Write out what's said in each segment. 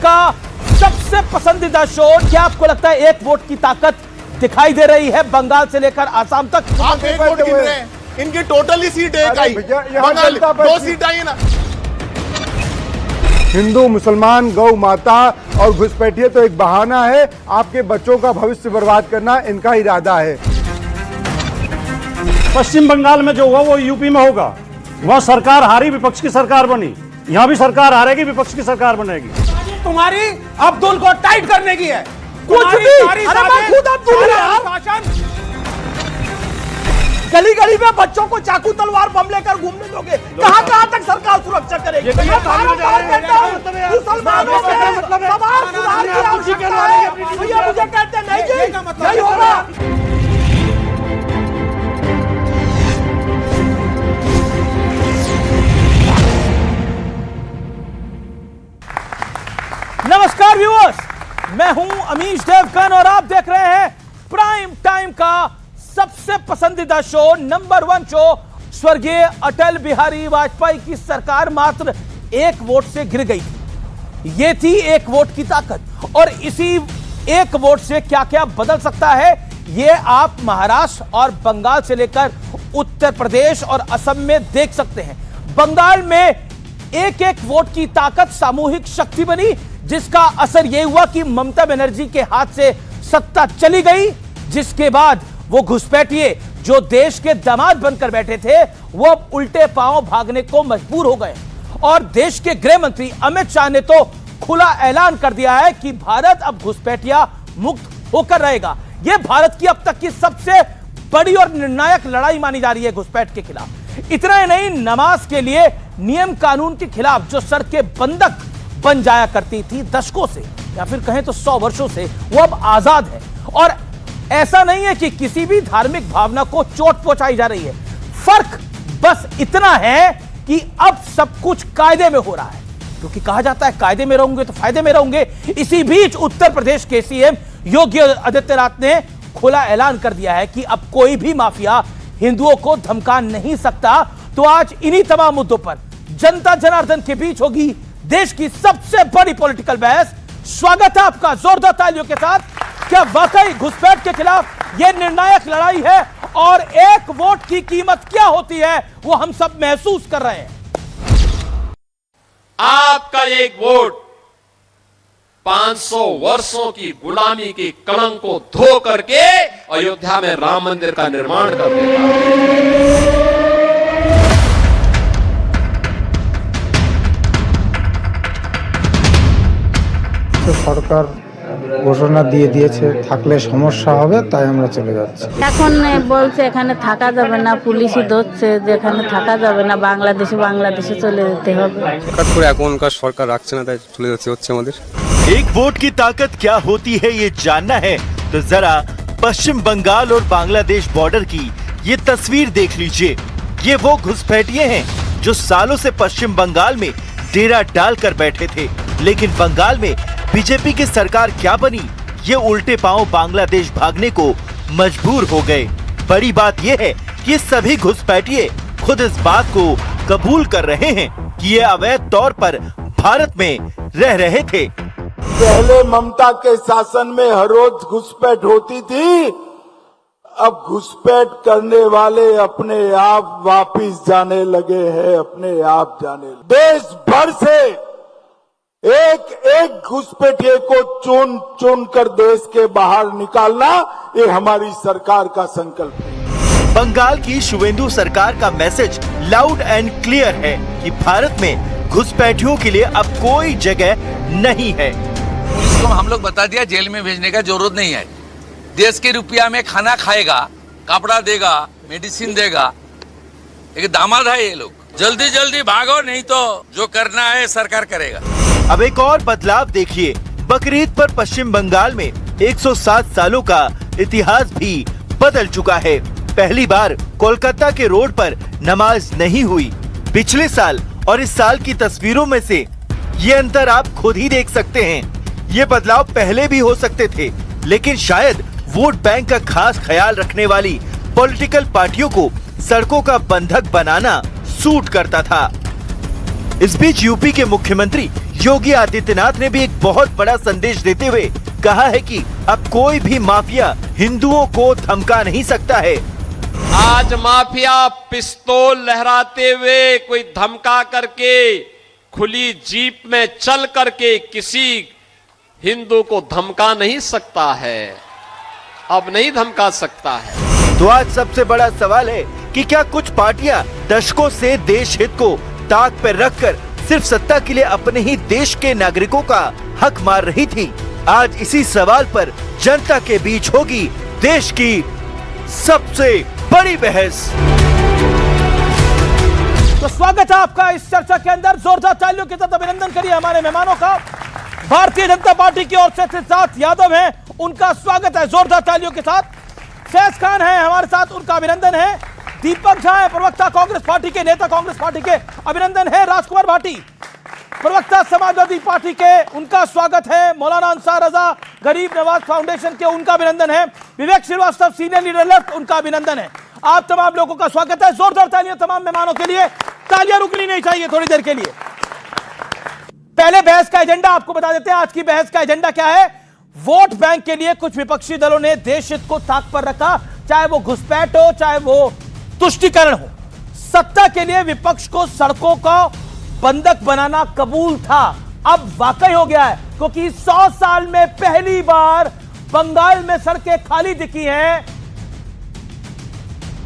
का सबसे पसंदीदा शो। क्या आपको लगता है एक वोट की ताकत दिखाई दे रही है बंगाल से लेकर आसाम तक? आप एक वोट गिन रहे हैं, इनकी टोटली सीट एक आई, बंगाल 2 सीट आई ना। हिंदू, मुसलमान, गौ माता और घुसपैठिए तो एक बहाना है। आपके बच्चों का भविष्य बर्बाद करना इनका इरादा है। पश्चिम बंगाल में जो हुआ वो यूपी में होगा। वहां सरकार हारी, विपक्ष की सरकार बनी। यहां भी सरकार हारेगी, विपक्ष की सरकार बनेगी। तुम्हारी अब्दुल को टाइट करने की है। कुछ भी, अरे मैं खुद अब्दुल यार। गली गली में बच्चों को चाकू तलवार बम लेकर घूमने दोगे? कहां कहां तक सरकार सुरक्षा करेगी? मुसलमानों में समाज सुधार की आवश्यकता है। भैया मुझे कहते नहीं जी, नहीं होगा। नमस्कार व्यूअर्स, मैं हूं अमीश देवगन और आप देख रहे हैं प्राइम टाइम का सबसे पसंदीदा शो, नंबर 1 शो। स्वर्गीय अटल बिहारी वाजपेयी की सरकार मात्र एक वोट से गिर गई थी। यह थी एक वोट की ताकत, और इसी एक वोट से क्या क्या बदल सकता है यह आप महाराष्ट्र और बंगाल से लेकर उत्तर प्रदेश और असम में देख सकते हैं। बंगाल में एक एक वोट की ताकत सामूहिक शक्ति बनी, जिसका असर यह हुआ कि ममता बनर्जी के हाथ से सत्ता चली गई, जिसके बाद वो घुसपैठिए जो देश के दामाद बनकर बैठे थे वो अब उल्टे पांव भागने को मजबूर हो गए। और देश के गृह मंत्री अमित शाह ने तो खुला ऐलान कर दिया है कि भारत अब घुसपैठिया मुक्त होकर रहेगा। यह भारत की अब तक की सबसे बड़ी और निर्णायक लड़ाई मानी जा रही है घुसपैठ के खिलाफ। इतना ही नहीं, नमाज के लिए नियम कानून के खिलाफ जो सड़कें बंधक बन जाया करती थी दशकों से, या फिर कहें तो 100 वर्षों से, वो अब आजाद है। और ऐसा नहीं है कि किसी भी धार्मिक भावना को चोट पहुंचाई जा रही है। फर्क बस इतना है कि अब सब कुछ कायदे में हो रहा है, क्योंकि कहा जाता है कायदे में रहोगे तो फायदे में रहोगे। इसी बीच उत्तर प्रदेश के सीएम योगी आदित्यनाथ ने खुला ऐलान कर दिया है कि अब कोई भी माफिया हिंदुओं को धमका नहीं सकता। तो आज इन्हीं तमाम मुद्दों पर जनता जनार्दन के बीच होगी देश की सबसे बड़ी पॉलिटिकल बहस। स्वागत है आपका जोरदार तालियों के साथ। क्या वाकई घुसपैठ के खिलाफ यह निर्णायक लड़ाई है, और एक वोट की कीमत क्या होती है वो हम सब महसूस कर रहे हैं। आपका एक वोट 500 वर्षों की गुलामी की कलंक को धो करके अयोध्या में राम मंदिर का निर्माण कर देता है। সরকার ঘোষণা দিয়ে দিয়েছে, থাকলে সমস্যা হবে, তাই আমরা চলে যাচ্ছি। এখন বলছে এখানে থাকা যাবে না, পুলিশই ধরছে যে এখানে থাকা যাবে না, বাংলাদেশে চলে যেতে হবে। হঠাৎ করে এখনকার সরকার রাখছে না, তাই চলে যাচ্ছে হচ্ছে আমাদের। एक वोट की ताकत क्या होती है ये जानना है तो जरा पश्चिम बंगाल और बांग्लादेश बॉर्डर की ये तस्वीर देख लीजिए। ये वो घुसपैठिए हैं जो सालों से पश्चिम बंगाल में डेरा डालकर बैठे थे, लेकिन बंगाल में बीजेपी की सरकार क्या बनी, ये उल्टे पांव बांग्लादेश भागने को मजबूर हो गए। बड़ी बात यह है कि सभी घुसपैठिए खुद इस बात को कबूल कर रहे हैं कि ये अवैध तौर पर भारत में रह रहे थे। पहले ममता के शासन में हर रोज घुसपैठ होती थी, अब घुसपैठ करने वाले अपने आप वापिस जाने लगे हैं, अपने आप जाने। देश भर से एक एक घुसपैठिए को चुन चुन कर देश के बाहर निकालना ये हमारी सरकार का संकल्प है। बंगाल की शुवेंदु सरकार का मैसेज लाउड एंड क्लियर है कि भारत में घुसपैठियों के लिए अब कोई जगह नहीं है। पुलिस को हम लोग बता दिया जेल में भेजने का जरूरत नहीं है। देश के रुपया में खाना खाएगा, कपड़ा देगा, मेडिसिन देगा। एक दामाद है ये लोग। जल्दी जल्दी भागो, नहीं तो जो करना है सरकार करेगा। अब एक और बदलाव देखिए। बकरीद पर पश्चिम बंगाल में 107 सालों का इतिहास भी बदल चुका है। पहली बार कोलकाता के रोड पर नमाज नहीं हुई। पिछले साल और इस साल की तस्वीरों में से ये अंतर आप खुद ही देख सकते हैं। ये बदलाव पहले भी हो सकते थे, लेकिन शायद वोट बैंक का खास ख्याल रखने वाली पॉलिटिकल पार्टियों को सड़कों का बंधक बनाना सूट करता था। इस बीच यूपी के मुख्यमंत्री योगी आदित्यनाथ ने भी एक बहुत बड़ा संदेश देते हुए कहा है कि अब कोई भी माफिया हिंदुओं को धमका नहीं सकता है। आज माफिया पिस्तौल लहराते हुए कोई धमका करके खुली जीप में चल करके किसी हिंदू को धमका नहीं सकता है, अब नहीं धमका सकता है। तो आज सबसे बड़ा सवाल है कि क्या कुछ पार्टियां दशकों से देश हित को ताक पर रखकर सिर्फ सत्ता के लिए अपने ही देश के नागरिकों का हक मार रही थी? आज इसी सवाल पर जनता के बीच होगी देश की सबसे बड़ी बहस। तो स्वागत है आपका इस चर्चा के अंदर। जोरदार तालियों के साथ अभिनंदन करिए हमारे मेहमानों का। भारतीय जनता पार्टी की ओर से सिद्धार्थ यादव हैं, उनका स्वागत है जोरदार तालियों के साथ। फैज खान हैं हमारे साथ, उनका अभिनंदन है। दीपक झा है प्रवक्ता कांग्रेस पार्टी के, नेता कांग्रेस पार्टी के, अभिनंदन है। राजकुमार भाटी प्रवक्ता समाजवादी पार्टी के, उनका स्वागत है। मौलाना अंसार रजा गरीब नवाज फाउंडेशन के, उनका अभिनंदन है। विवेक श्रीवास्तव सीनियर लीडर लेफ्ट, उनका अभिनंदन है। आप तमाम लोगों का स्वागत है। जोरदार तालियां तमाम मेहमानों के लिए। तालियां रुकनी नहीं चाहिए थोड़ी देर के लिए। पहले बहस का एजेंडा आपको बता देते हैं। आज की बहस का एजेंडा क्या है? वोट बैंक के लिए कुछ विपक्षी दलों ने देश हित को ताक पर रखा, चाहे वो घुसपैठ हो, चाहे वो तुष्टीकरण हो। सत्ता के लिए विपक्ष को सड़कों का बंधक बनाना कबूल था, अब वाकई हो गया है, क्योंकि 100 साल में पहली बार बंगाल में सड़कें खाली दिखी हैं।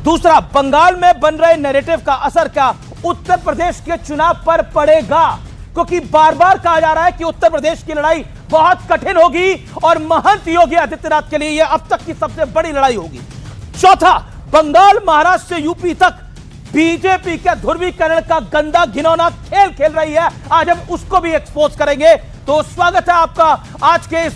दूसरा, बंगाल में बन रहे नैरेटिव का असर क्या उत्तर प्रदेश के चुनाव पर पड़ेगा? क्योंकि बार बार कहा जा रहा है कि उत्तर प्रदेश की लड़ाई बहुत कठिन होगी और महंत योगी आदित्यनाथ के लिए यह अब तक की सबसे बड़ी लड़ाई होगी। चौथा, बंगाल, महाराष्ट्र से यूपी तक बीजेपी के ध्रुवीकरण का गंदा घिनौना खेल खेल रही है। आज हम उसको भी एक्सपोज करेंगे। तो स्वागत है आपका आज के इस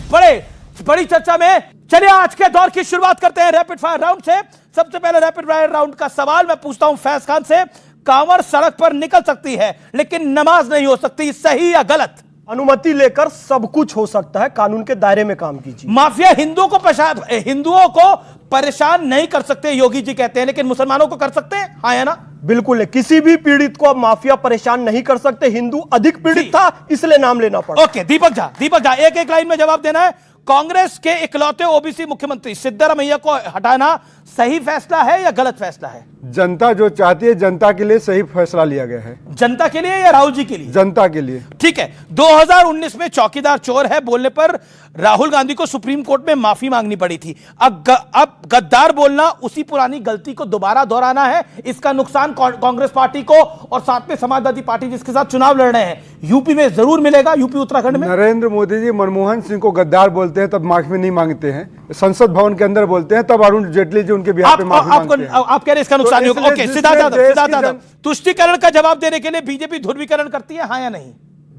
बड़ी चर्चा में। चलिए आज के दौर की शुरुआत करते हैं रैपिड फायर राउंड से। सबसे पहले रैपिड फायर राउंड का सवाल मैं पूछता हूं फैज खान से। कांवड़ सड़क पर निकल सकती है लेकिन नमाज नहीं हो सकती, सही या गलत? अनुमति लेकर सब कुछ हो सकता है, कानून के दायरे में काम कीजिए। माफिया हिंदुओं को परेशान नहीं कर सकते योगी जी कहते हैं, लेकिन मुसलमानों को कर सकते हैं, हाँ या ना? बिल्कुल है, किसी भी पीड़ित को अब माफिया परेशान नहीं कर सकते। हिंदू अधिक पीड़ित था इसलिए नाम लेना पड़ा। ओके, दीपक झा एक एक लाइन में जवाब देना है। कांग्रेस के इकलौते ओबीसी मुख्यमंत्री सिद्धारमैया को हटाना सही फैसला है या गलत फैसला है? जनता जो चाहती है, जनता के लिए सही फैसला लिया गया है। जनता के लिए या राहुल जी के लिए? जनता के लिए। ठीक है। 2019 में चौकीदार चोर है बोलने पर राहुल गांधी को सुप्रीम कोर्ट में माफी मांगनी पड़ी थी। अब गद्दार बोलना उसी पुरानी गलती को दोबारा दोहराना है। इसका नुकसान कांग्रेस पार्टी को और साथ में समाजवादी पार्टी जिसके साथ चुनाव लड़ रहे हैं यूपी में जरूर मिलेगा। यूपी उत्तराखंड में नरेंद्र मोदी जी मनमोहन सिंह को गद्दार बोलते हैं तब माफी नहीं मांगते हैं, संसद भवन के अंदर बोलते हैं तब अरुण जेटली जी उनके बिहार पे माफी मांगते हैं। आप कह रहे हैं इसका नुकसान होगा। ओके, सिद्धार्थ यादव तुष्टीकरण का जवाब देने के लिए बीजेपी ध्रुवीकरण करती है, हाँ या नहीं?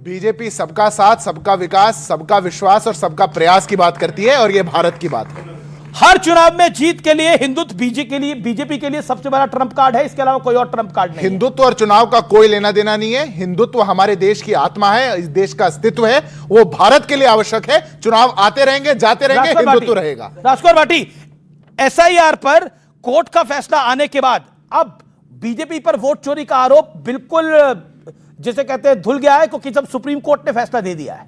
बीजेपी सबका साथ, सबका विकास, सबका विश्वास और सबका प्रयास की बात करती है और यह भारत की बात है। हर चुनाव में जीत के लिए हिंदुत्व बीजेपी के लिए सबसे बड़ा ट्रम्प कार्ड है, इसके अलावा कोई और ट्रम्प कार्ड नहीं। हिंदुत्व और चुनाव का कोई लेना देना नहीं है। हिंदुत्व हमारे देश की आत्मा है, इस देश का अस्तित्व है, वो भारत के लिए आवश्यक है। चुनाव आते रहेंगे, जाते रहेंगे, हिंदुत्व रहेगा। राजकुमार भाटी, एसआईआर पर कोर्ट का फैसला आने के बाद अब बीजेपी पर वोट चोरी का आरोप बिल्कुल जिसे कहते हैं धुल गया है, क्योंकि जब सुप्रीम कोर्ट ने फैसला दे दिया है।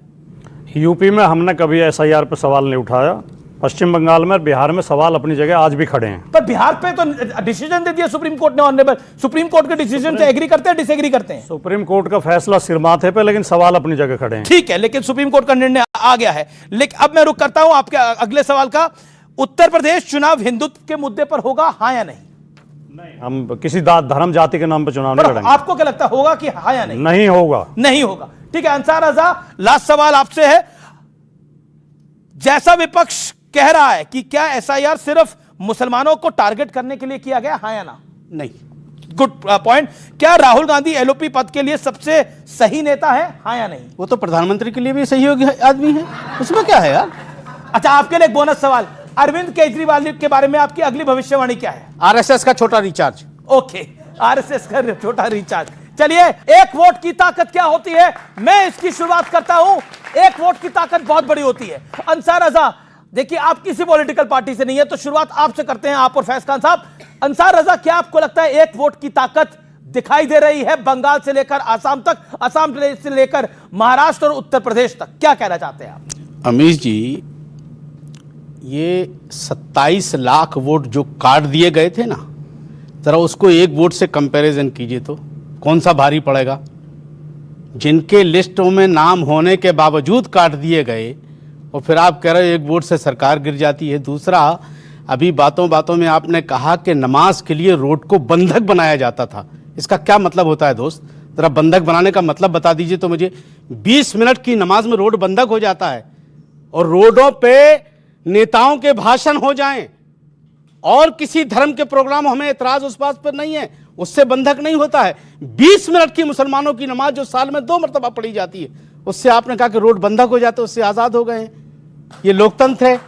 यूपी में हमने कभी एसआईआर पर सवाल नहीं उठाया। पश्चिम बंगाल में और बिहार में सवाल अपनी जगह आज भी खड़े हैं। पर बिहार पे तो डिसीजन दे दिया सुप्रीम कोर्ट ने। ऑनरेबल सुप्रीम कोर्ट के डिसीजन से एग्री करते हैं, डिसएग्री करते हैं? सुप्रीम कोर्ट का फैसला सिर माथे पे, लेकिन सवाल अपनी जगह खड़े हैं। ठीक है, लेकिन सुप्रीम कोर्ट का निर्णय आ गया है। लेकिन अब मैं रुक करता हूं आपके अगले सवाल का। उत्तर प्रदेश चुनाव हिंदुत्व के मुद्दे पर होगा, हाँ या नहीं? हम किसी धर्म जाति के नाम पर चुनाव नहीं लड़ेंगे। आपको क्या लगता होगा कि हाँ या नहीं? नहीं होगा। नहीं होगा। ठीक है, अंसार रजा लास्ट सवाल आपसे है। जैसा विपक्ष कह रहा है कि क्या एसआईआर सिर्फ मुसलमानों को टारगेट करने के लिए किया गया, हाँ या ना? नहीं। Good point. क्या राहुल गांधी एलओपी पद के लिए सबसे सही नेता है, हाँ या नहीं? वो तो प्रधानमंत्री के लिए भी सही आदमी है, उसमें क्या है यार। अच्छा, आपके लिए एक बोनस सवाल। अरविंद केजरीवाल के बारे में आपकी अगली भविष्यवाणी क्या है? आरएसएस का छोटा रिचार्ज। ओके, आरएसएस का छोटा रिचार्ज। चलिए, एक वोट की ताकत क्या होती है, मैं इसकी शुरुआत करता हूं। एक वोट की ताकत बहुत बड़ी होती है। अंसार रजा, देखिए आप किसी पॉलिटिकल पार्टी से नहीं है, तो शुरुआत आपसे करते हैं, आप और फैज खान साहब। अंसार रजा, क्या आपको लगता है एक वोट की ताकत दिखाई दे रही है बंगाल से लेकर आसाम तक, आसाम से लेकर महाराष्ट्र और उत्तर प्रदेश तक। क्या कहना चाहते हैं आप? अमीश जी, ये 27 लाख वोट जो काट दिए गए थे ना, जरा उसको एक वोट से कंपैरिजन कीजिए तो कौन सा भारी पड़ेगा। जिनके लिस्टों में नाम होने के बावजूद काट दिए गए और फिर आप कह रहे हो एक वोट से सरकार गिर जाती है। दूसरा, अभी बातों बातों में आपने कहा कि नमाज के लिए रोड को बंधक बनाया जाता था। इसका क्या मतलब होता है दोस्त? जरा बंधक बनाने का मतलब बता दीजिए तो मुझे। 20 मिनट की नमाज में रोड बंधक हो जाता है और रोडों पे नेताओं के भाषण हो जाएं और किसी धर्म के प्रोग्राम, हमें एतराज उस बात पर नहीं है, उससे बंधक नहीं होता है। 20 मिनट की मुसलमानों की नमाज जो साल में 2 मरतबा पढ़ी जाती है, उससे आपने कहा कि रोड बंधक हो जाते, उससे आजाद हो गए हैं। ये लोकतंत्र है?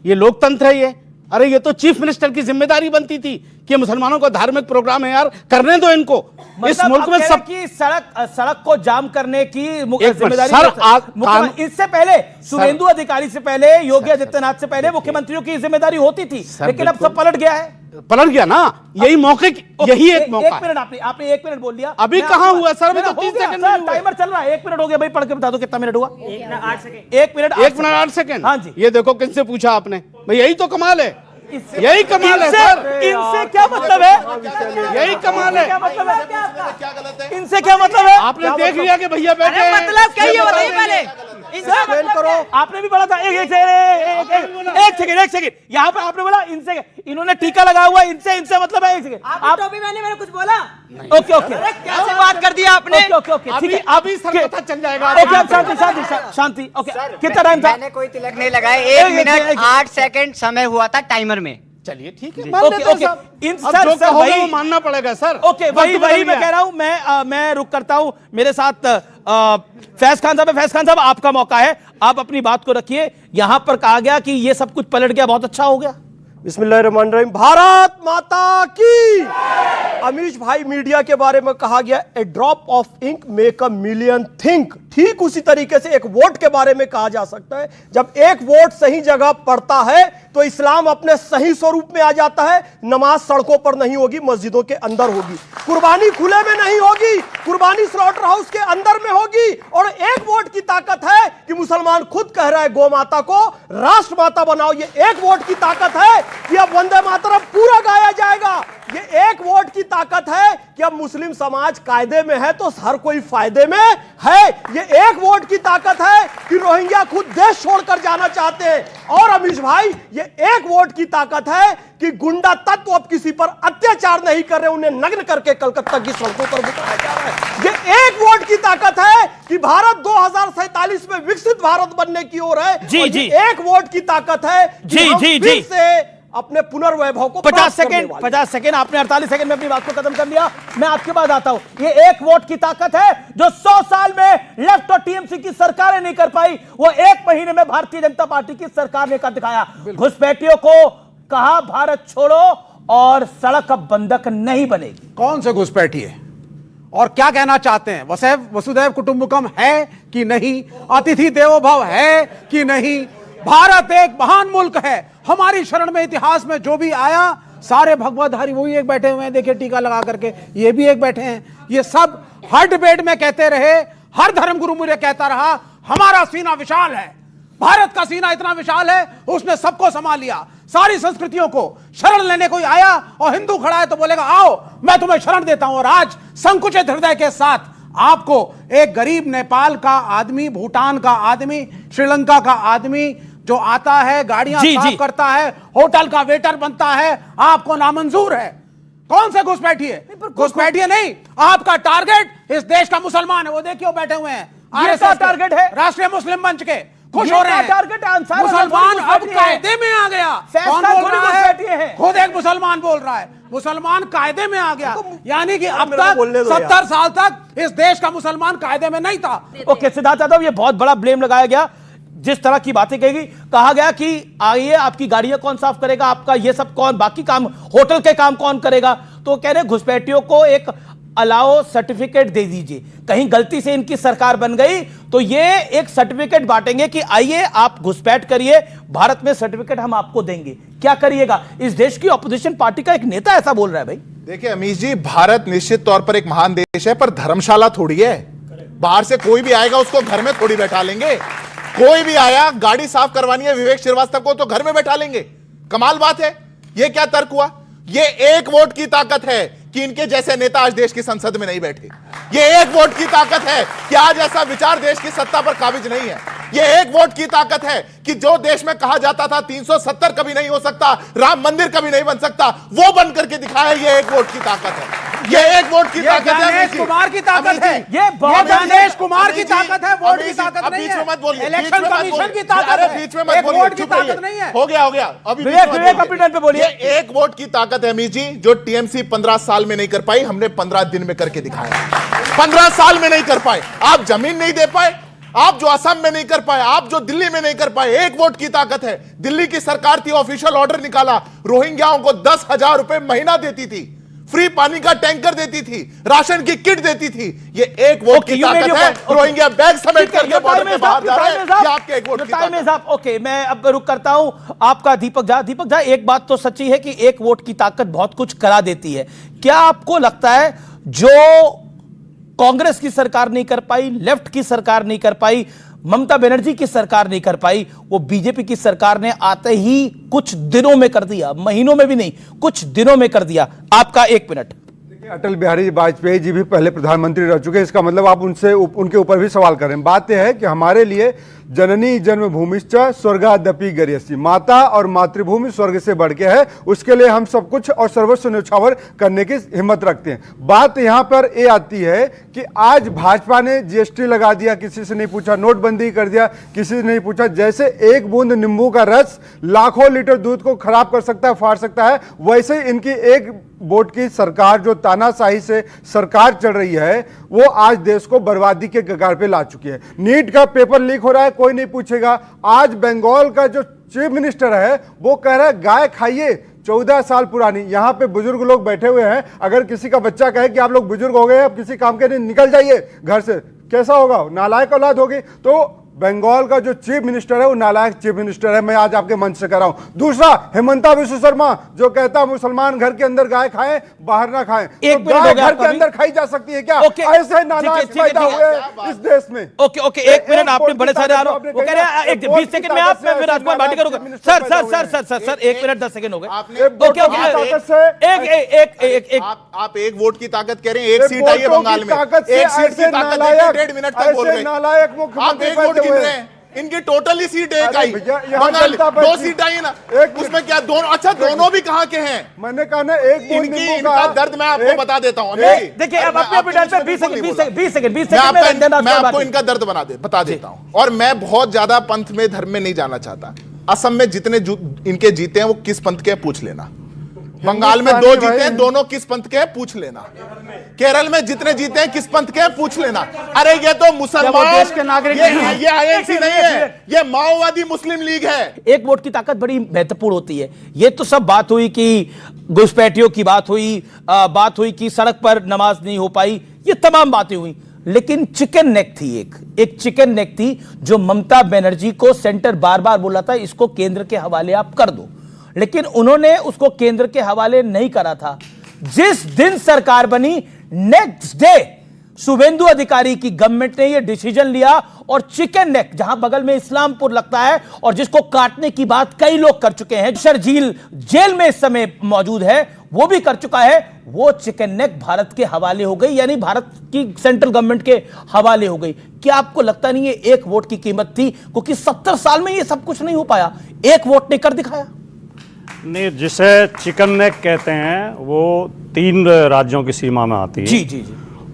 ये लोकतंत्र है ये? अरे ये तो चीफ मिनिस्टर की जिम्मेदारी बनती थी कि मुसलमानों का धार्मिक प्रोग्राम है यार, करने दो इनको। इस मुल्क में सब की सड़क को जाम करने की जिम्मेदारी इससे पहले शुभेंदु अधिकारी से पहले, योगी आदित्यनाथ से पहले मुख्यमंत्रियों की जिम्मेदारी होती थी, लेकिन अब सब पलट गया है। पलट गया ना, यही मौके, यही एक मौका। 1 मिनट आपने 1 मिनट बोल दिया, अभी कहां हुआ सर? अभी तो 30 सेकंड टाइमर चल रहा है। 1 मिनट हो गया भाई, पढ़ के बता दो कितना मिनट हुआ? 1 मिनट 8 सेकंड। हाँ जी, ये देखो किससे पूछा आपने भाई, यही तो कमाल है, यही कमाल है सर। इनसे क्या मतलब है? यही कमाल है। क्या मतलब है? क्या गलत है? इनसे क्या मतलब है? आपने देख लिया कि भैया बैठे हैं। मतलब क्या ये बताइए पहले। करो, आपने भी बोला था एक सेकंड यहाँ पर आपने बोला इनसे, इन्होंने टीका लगा हुआ, इनसे मतलब है। 1 सेकंड, आप टोपी पहने, मैंने कुछ बोला? ओके कैसे बात कर दिया आपने? ओके ठीक है, अभी सर पता चल जाएगा। ओके शांति। ओके, कितना टाइम था? मैंने कोई तिलक नहीं लगाया। 1 मिनट 8 सेकंड समय हुआ था टाइमर में। चलिए ठीक है, वही मानना पड़ेगा सर। ओके, वही मैं कह रहा हूं। मैं रुक करता हूं। मेरे साथ फैज खान साहब है। फैज खान साहब, आपका मौका है, आप अपनी बात को रखिए। यहां पर कहा गया कि ये सब कुछ पलट गया, बहुत अच्छा हो गया। बिस्मिल्लाहिर्रहमानिर्रहीम। भारत माता की। अमीश भाई, मीडिया के बारे में कहा गया a drop of ink make a million think. ठीक उसी तरीके से एक वोट के बारे में कहा जा सकता है। जब एक वोट सही जगह पड़ता है तो इस्लाम अपने सही स्वरूप में आ जाता है। नमाज सड़कों पर नहीं होगी, मस्जिदों के अंदर होगी। कुर्बानी खुले में नहीं होगी, कुर्बानी स्लॉटर हाउस के अंदर में होगी। और एक वोट की ताकत है कि मुसलमान खुद कह रहा है गौ माता को राष्ट्र माता बनाओ। ये एक वोट की ताकत है कि अब वंदे मातरम पूरा गाया जाएगा। ये एक वोट की ताकत है कि अब मुस्लिम समाज कायदे में है तो हर कोई फायदे में है। ये एक वोट की ताकत है कि रोहिंग्या खुद देश छोड़कर जाना चाहते हैं। और अमीश भाई, ये एक वोट की ताकत है कि गुंडा तत्व अब किसी पर अत्याचार नहीं कर रहे, उन्हें नग्न करके कलकत्ता की सड़कों पर बिठाया जा रहा है। ये एक वोट की ताकत है कि भारत 2047 में विकसित भारत बनने की ओर है। जी। एक वोट की ताकत है जी से अपने पुनर्वैभव को 50 सेकंड आपने 48 सेकंड में अपनी बात को खत्म कर लिया। मैं आपके बाद आता हूं। ये एक वोट की ताकत है जो 100 साल में लेफ्ट और टीएमसी की सरकारें नहीं कर पाई, वो 1 महीने में भारतीय जनता पार्टी की सरकार ने कर दिखाया। घुसपैठियों को कहा भारत छोड़ो और सड़क अब बंधक नहीं बनेगी। कौन से घुसपैठी है और क्या कहना चाहते हैं? वसुधैव कुटुंबकम है कि नहीं? अतिथि देवो भव है कि नहीं? भारत एक महान मुल्क है। हमारी शरण में इतिहास में जो भी आया, सारे भगवतधारी वही एक बैठे हुए हैं, देखिए टीका लगा करके, ये भी एक बैठे हैं। ये सब हर डिबेट में कहते रहे, हर धर्मगुरु मुझे कहता रहा, हमारा सीना विशाल है। भारत का सीना इतना विशाल है, उसने सबको संभाल लिया, सारी संस्कृतियों को। शरण लेने कोई आया और हिंदू खड़ा है तो बोलेगा आओ मैं तुम्हें शरण देता हूं। और आज संकुचित हृदय के साथ आपको एक गरीब नेपाल का आदमी, भूटान का आदमी, श्रीलंका का आदमी जो आता है, गाड़ियां साफ करता है, होटल का वेटर बनता है, आपको नामंजूर है। कौन से घुसपैठी है? घुसपैठी नहीं, आपका टारगेट इस देश का मुसलमान है। वो देखिए बैठे हुए हैं, ये टारगेट है राष्ट्रीय मुस्लिम मंच के, खुश हो रहे हैं। टारगेट मुसलमान अब कायदे में आ गया। कौन बोल रहा है? खुद एक मुसलमान बोल रहा है, मुसलमान कायदे में आ गया। यानी कि अब तक 70 साल तक इस देश का मुसलमान कायदे में नहीं था। ओके सिद्धार्थ यादव, ये बहुत बड़ा ब्लेम लगाया गया। जिस तरह की बातें कही, कहा गया कि आइए आपकी गाड़ियां कौन साफ करेगा, आपका ये सब कौन, बाकी काम, होटल के काम कौन करेगा। तो कह रहे घुसपैठियों को एक अलाओ सर्टिफिकेट दे दीजिए। कहीं गलती से इनकी सरकार बन गई तो ये एक सर्टिफिकेट बांटेंगे कि आइए आप घुसपैठ करिए, भारत में सर्टिफिकेट हम आपको देंगे। क्या करिएगा? इस देश की ऑपोजिशन पार्टी का एक नेता ऐसा बोल रहा है भाई। देखिए अमीश जी, भारत निश्चित तौर पर एक महान देश है, पर धर्मशाला थोड़ी है। बाहर से कोई भी आएगा उसको घर में थोड़ी बैठा लेंगे। कोई भी आया, गाड़ी साफ करवानी है विवेक श्रीवास्तव को, तो घर में बैठा लेंगे। कमाल बात है। ये क्या तर्क हुआ? ये एक वोट की ताकत है कि इनके जैसे नेता आज देश की संसद में नहीं बैठे। ये एक वोट की ताकत है कि आज ऐसा विचार देश की सत्ता पर काबिज नहीं है। ये एक वोट की ताकत है कि जो देश में कहा जाता था 370 कभी नहीं हो सकता, राम मंदिर कभी नहीं बन सकता, वो बन करके दिखाया। ये एक वोट की ताकत है। ये एक वोट की ताकत है। गणेश कुमार की ताकत है। ये गणेश कुमार की ताकत है, वोट की ताकत नहीं बीच में मत बोलिए। है। इलेक्शन कमीशन की ताकत अरे है। बीच में मत एक बोलिए। वोट की चुप रहिए। ताकत नहीं है। हो गया अभी विवेक अपनी टर्न पे बोलिए। ये एक वोट की ताकत है अमीश जी, जो टीएमसी 15 साल में नहीं कर पाई, हमने 15 दिन में करके दिखाया। 15 साल में नहीं कर पाए। आप जमीन नहीं दे पाए, आप जो असम में नहीं कर पाए, आप जो दिल्ली में नहीं कर पाए, एक वोट की ताकत है। दिल्ली की सरकार थी, ऑफिशियल ऑर्डर निकाला, रोहिंग्याओं को 10,000 रुपए महीना देती थी, फ्री पानी का टैंकर देती थी, राशन की किट देती थी। ये एक वोट की ताकत है। रोहिंग्या बैग समेट करके बॉर्डर पे बाहर जा रहे हैं, ये आपके एक वोट की ताकत है। ओके, मैं अब रुक करता हूं आपका दीपक झा। एक बात तो सच्ची है कि एक वोट की ताकत बहुत कुछ करा देती है। क्या आपको लगता है जो कांग्रेस की सरकार नहीं कर पाई, लेफ्ट की सरकार नहीं कर पाई, ममता बनर्जी की सरकार नहीं कर पाई, वो बीजेपी की सरकार ने आते ही कुछ दिनों में कर दिया, महीनों में भी नहीं, कुछ दिनों में कर दिया? आपका 1 मिनट। देखिए, अटल बिहारी वाजपेयी जी भी पहले प्रधानमंत्री रह चुके हैं, इसका मतलब आप उनके ऊपर भी सवाल करें। बात यह है कि हमारे लिए जननी जन्मभूमिश्च स्वर्गादपि गरीयसी, माता और मातृभूमि स्वर्ग से बढ़ के है, उसके लिए हम सब कुछ और सर्वस्व न्यौछावर करने की हिम्मत रखते हैं। बात यहां पर ये आती है कि आज भाजपा ने जीएसटी लगा दिया, किसी से नहीं पूछा, नोटबंदी कर दिया, किसी से नहीं पूछा। जैसे एक बूंद नींबू का रस लाखों लीटर दूध को खराब कर सकता है, फाड़ सकता है, वैसे इनकी एक वोट की सरकार, जो तानाशाही से सरकार चल रही है, वो आज देश को बर्बादी के कगार पे ला चुकी है। नीट का पेपर लीक हो रहा है, कोई नहीं पूछेगा। आज बंगाल का जो चीफ मिनिस्टर है वो कह रहा है गाय खाइए, 14 साल पुरानी। यहां पे बुजुर्ग लोग बैठे हुए हैं, अगर किसी का बच्चा कहे कि आप लोग बुजुर्ग हो गए, अब किसी काम के लिए निकल जाइए घर से, कैसा होगा? नालायक औलाद होगी। तो बंगाल का जो चीफ मिनिस्टर है वो नालायक चीफ मिनिस्टर है, मैं आज आपके मंच से कह रहा हूं। दूसरा, हेमंता विश्व शर्मा जो कहता है मुसलमान घर के अंदर गाय खाएं, बाहर ना खाएं। तो गाय घर के अंदर खाई जा सकती है क्या? ऐसे नालायक पैदा हुए इस देश में। Okay, 1 minute. आपने बड़े सारे आरोप, वो कह रहे हैं 20 सेकंड में आप, मैं राजकुमार भाटी करूंगा। सर 1 मिनट 10 सेकंड हो गए। आप एक वोट की ताकत कह रहे हैं, एक सीट आई है बंगाल में, एक सीट की ताकत 1.5 मिनट तक बोल रहे हैं। नालायक मुख्यमंत्री इनकी टोटली सीट एक आई, बंगाल 2 सीट आई ना, उसमें क्या दोनों? अच्छा, दोनों भी कहाँ के हैं? मैंने कहा ना, एक इनका दर्द मैं आपको बता देता हूँ। देखिए, अब अपने 20 सेकंड मैं आपको इनका दर्द बता देता हूँ। और मैं बहुत ज्यादा पंथ में, धर्म में नहीं जाना चाहता। असम में जितने इनके जीते हैं वो किस पंथ के पूछ लेना। बंगाल में 2 जीते हैं, दोनों किस पंथ के पूछ लेना। केरल में जितने जीते हैं किस पंथ के पूछ लेना। अरे ये तो मुसलमान देश के नागरिक, ये आईएनसी नहीं है, ये माओवादी मुस्लिम लीग है। एक वोट की ताकत बड़ी महत्वपूर्ण होती है। ये तो सब बात हुई कि घुसपैठियों की बात हुई कि सड़क पर नमाज नहीं हो पाई, ये तमाम बातें हुई। लेकिन चिकन नेक थी, एक चिकन नेक थी जो ममता बनर्जी को सेंटर बार बार बोला था इसको केंद्र के हवाले आप कर दो, लेकिन उन्होंने उसको केंद्र के हवाले नहीं करा था। जिस दिन सरकार बनी, नेक्स्ट डे शुभेंदु अधिकारी की गवर्नमेंट ने यह डिसीजन लिया और चिकन नेक, जहां बगल में इस्लामपुर लगता है और जिसको काटने की बात कई लोग कर चुके हैं, शर्जील जेल में इस समय मौजूद है, वो भी कर चुका है, वो चिकन नेक भारत के हवाले हो गई, यानी भारत की सेंट्रल गवर्नमेंट के हवाले हो गई। क्या आपको लगता नहीं है एक वोट की कीमत थी? क्योंकि 70 साल में यह सब कुछ नहीं हो पाया, एक वोट ने कर दिखाया। नहीं, जिसे चिकन नेक कहते हैं वो 3 राज्यों की सीमा में आती है। जी।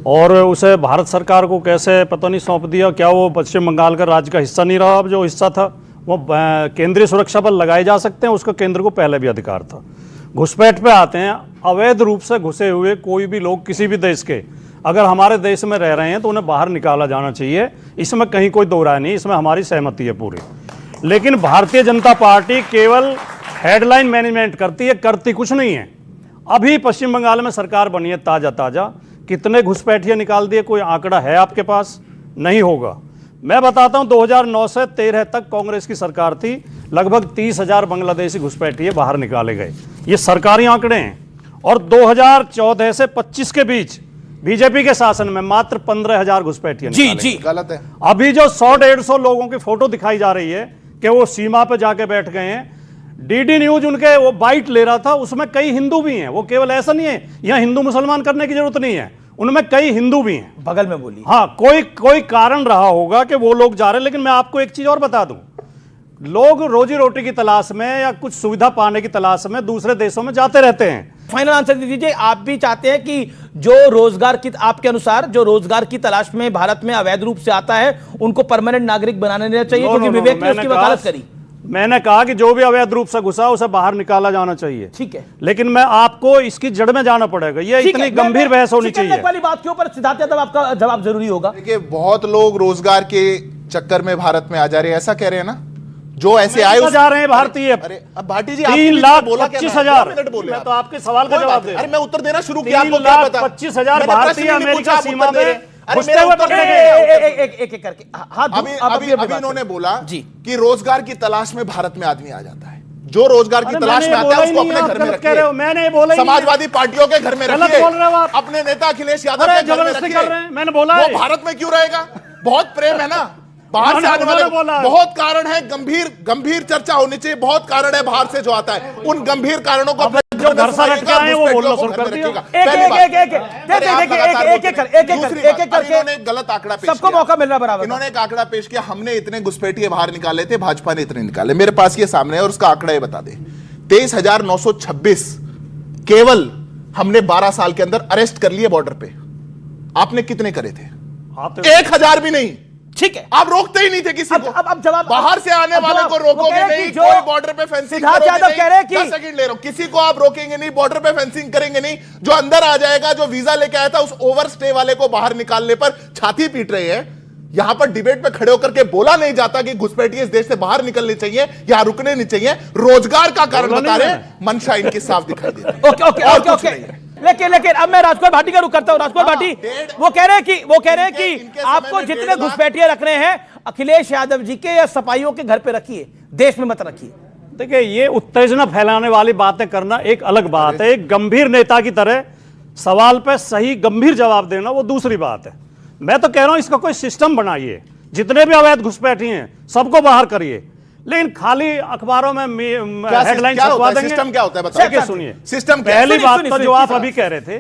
और उसे भारत सरकार को कैसे पता नहीं सौंप दिया। क्या वो पश्चिम बंगाल का राज्य का हिस्सा नहीं रहा? अब जो हिस्सा था वो केंद्रीय सुरक्षा बल लगाए जा सकते हैं, उसका केंद्र को पहले भी अधिकार था। घुसपैठ पे आते हैं, अवैध रूप से घुसे हुए कोई भी लोग किसी भी देश के अगर हमारे देश में रह रहे हैं तो उन्हें बाहर निकाला जाना चाहिए, इसमें कहीं कोई दो राय नहीं, इसमें हमारी सहमति है पूरी। लेकिन भारतीय जनता पार्टी केवल हेडलाइन मैनेजमेंट करती है, करती कुछ नहीं है। अभी पश्चिम बंगाल में सरकार बनी है ताज़ा, कितने घुसपैठिए निकाल दिए? कोई आंकड़ा है आपके पास? नहीं होगा। मैं बताता हूं, 2009 से 13 तक कांग्रेस की सरकार थी, लगभग 30,000 बांग्लादेशी घुसपैठिए बाहर निकाले गए। ये सरकारी आंकड़े हैं। और 2014 से 25 के बीच बीजेपी के शासन में मात्र 15,000 घुसपैठिए जी गलत है। अभी जो 100-150 लोगों की फोटो दिखाई जा रही है कि वो सीमा पे जाके बैठ गए हैं, डीडी न्यूज उनके वो बाइट ले रहा था, उसमें कई हिंदू भी हैं। वो केवल ऐसा नहीं है यहां हिंदू मुसलमान करने की जरूरत नहीं है, उनमें कई हिंदू भी हैं। बगल में बोली। हाँ, कोई कारण रहा होगा कि वो लोग जा रहे हैं। लेकिन मैं आपको एक चीज और बता दूं, लोग रोजी रोटी की तलाश में या कुछ सुविधा पाने की तलाश में दूसरे देशों में जाते रहते हैं। फाइनल आंसर दे दीजिए, आप भी चाहते हैं कि जो रोजगार की, आपके अनुसार जो रोजगार की तलाश में भारत में अवैध रूप से आता है उनको परमानेंट नागरिक बनाने देना चाहिए, क्योंकि विवेक ने उसकी वकालत करी। मैंने कहा कि जो भी अवैध रूप से घुसा उसे बाहर निकाला जाना चाहिए, ठीक है, लेकिन मैं आपको इसकी जड़ में जाना पड़ेगा। ये इतनी गंभीर बहस होनी चाहिए। वाली बात के ऊपर सिद्धार्थ यादव आपका जवाब जरूरी होगा। देखिए, बहुत लोग रोजगार के चक्कर में भारत में आ जा रहे हैं, ऐसा कह रहे हैं ना, जो ऐसे आए जा रहे हैं भारतीय। अरे अब भाटी जी 3,25,000। मैं तो आपके सवाल का जवाब दे। अरे मैं उत्तर देना शुरू किया, आपको क्या पता? 3,25,000 भारतीय अमेरिका सीमा में अभी इन्होंने बोला कि रोजगार की तलाश में भारत में आदमी आ जाता है। जो रोजगार की तलाश में आता है उसको अपने घर में रखिए। मैंने बोला समाजवादी पार्टियों के घर में रखिए। अपने नेता अखिलेश यादव के घर में रखिए। मैंने बोला वो भारत में क्यों रहेगा? बहुत प्रेम है ना बाहर से आने वाले, बहुत कारण है, गंभीर चर्चा होनी चाहिए। बहुत कारण है बाहर से जो आता है, उन गंभीर कारणों को जो घर से हट के आए वो बोलना शुरू कर दिया। इन्होंने गलत आंकड़ा पेश सबको मौका मिल रहा बराबर। इन्होंने एक आंकड़ा पेश किया, हमने इतने घुसपैठिए बाहर निकाले थे, भाजपा ने इतने निकाले। मेरे पास ये सामने है और उसका आंकड़ा ये बता दे, 23,926 केवल हमने 12 साल के अंदर अरेस्ट कर लिए बॉर्डर पे। आपने कितने करे थे? 1,000 भी नहीं। ठीक है, आप रोकते ही नहीं थे किसी को। अब जवाब, बाहर से आने वाले को रोकोगे नहीं, कोई बॉर्डर पे फेंसिंग सिद्धार्थ यादव कह रहे हैं कि 10 सेकंड ले रहा हूं, किसी को आप रोकेंगे नहीं, बॉर्डर पे फेंसिंग करेंगे नहीं। जो अंदर आ जाएगा, जो वीजा लेके आया था, उस ओवरस्टे वाले को बाहर निकालने पर छाती पीट रहे हैं। यहां पर डिबेट पे खड़े होकर के बोला नहीं जाता कि घुसपैठिए इस देश से बाहर निकलने चाहिए, यहां रुकने नहीं चाहिए। रोजगार का कारण बता रहे, मंशा इनकी साफ दिखाई दे रही है। ओके, लेकिन अब मैं राजकुमार भाटी का रुख करता हूं। राजकुमार भाटी वो कह रहे हैं कि आपको जितने घुसपैठिए रख रहे हैं अखिलेश यादव जी के या सपाइयों के घर पे रखिए, देश में मत रखिए। देखिए, ये उत्तेजना फैलाने वाली बातें करना एक अलग बात है, एक गंभीर नेता की तरह सवाल पे सही गंभीर जवाब देना वो दूसरी बात है। मैं तो कह रहा हूं इसका कोई सिस्टम बनाइए, जितने भी अवैध घुसपैठिए हैं सबको बाहर करिए, लेकिन खाली अखबारों में हेडलाइन छपवा देंगे। सिस्टम क्या होता है बताइए? सुनिए, सिस्टम पहली बात तो जो आप अभी कह रहे थे,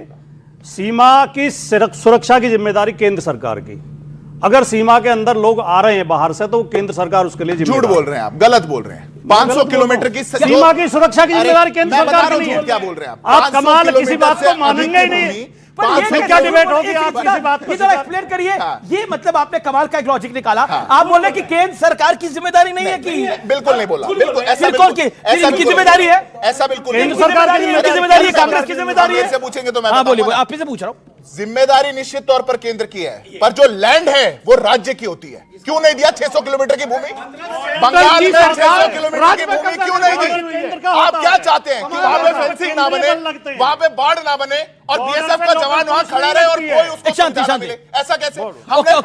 सीमा की सुरक्षा की जिम्मेदारी केंद्र सरकार की। अगर सीमा के अंदर लोग आ रहे हैं बाहर से, तो केंद्र सरकार उसके लिए झूठ बोल रहे हैं आप, गलत बोल रहे हैं। 500 किलोमीटर की सीमा की सुरक्षा की जिम्मेदारी केंद्र सरकार की नहीं है। क्या बोल रहे हैं आप कमाल किसी बात को मानेंगे ही नहीं। क्या डिबेट होगी आप किसी बात को एक्सप्लेन करिए। ये मतलब आपने कमाल का एक लॉजिक निकाला। आप बोल रहे कि केंद्र सरकार की जिम्मेदारी नहीं है कि? बिल्कुल नहीं बोला। बिल्कुल ऐसा इनकी जिम्मेदारी है, ऐसा बिल्कुल केंद्र सरकार की जिम्मेदारी है, कांग्रेस की जिम्मेदारी है। पूछेंगे तो मैं बोलिए, आप ही से पूछ रहा हूँ। जिम्मेदारी निश्चित तौर पर केंद्र की है, पर जो लैंड है वो राज्य की होती है। क्यों नहीं दिया 600 किलोमीटर की भूमि? बंगाल में 600 किलोमीटर की भूमि क्यों नहीं दी? आप क्या चाहते हैं कि वहां पे फेंसिंग ना बने, वहां पे बाढ़ ना बने और बीएसएफ का जवान वहां खड़ा रहे और कोई उसको सुविधा मिले? ऐसा कैसे? हमने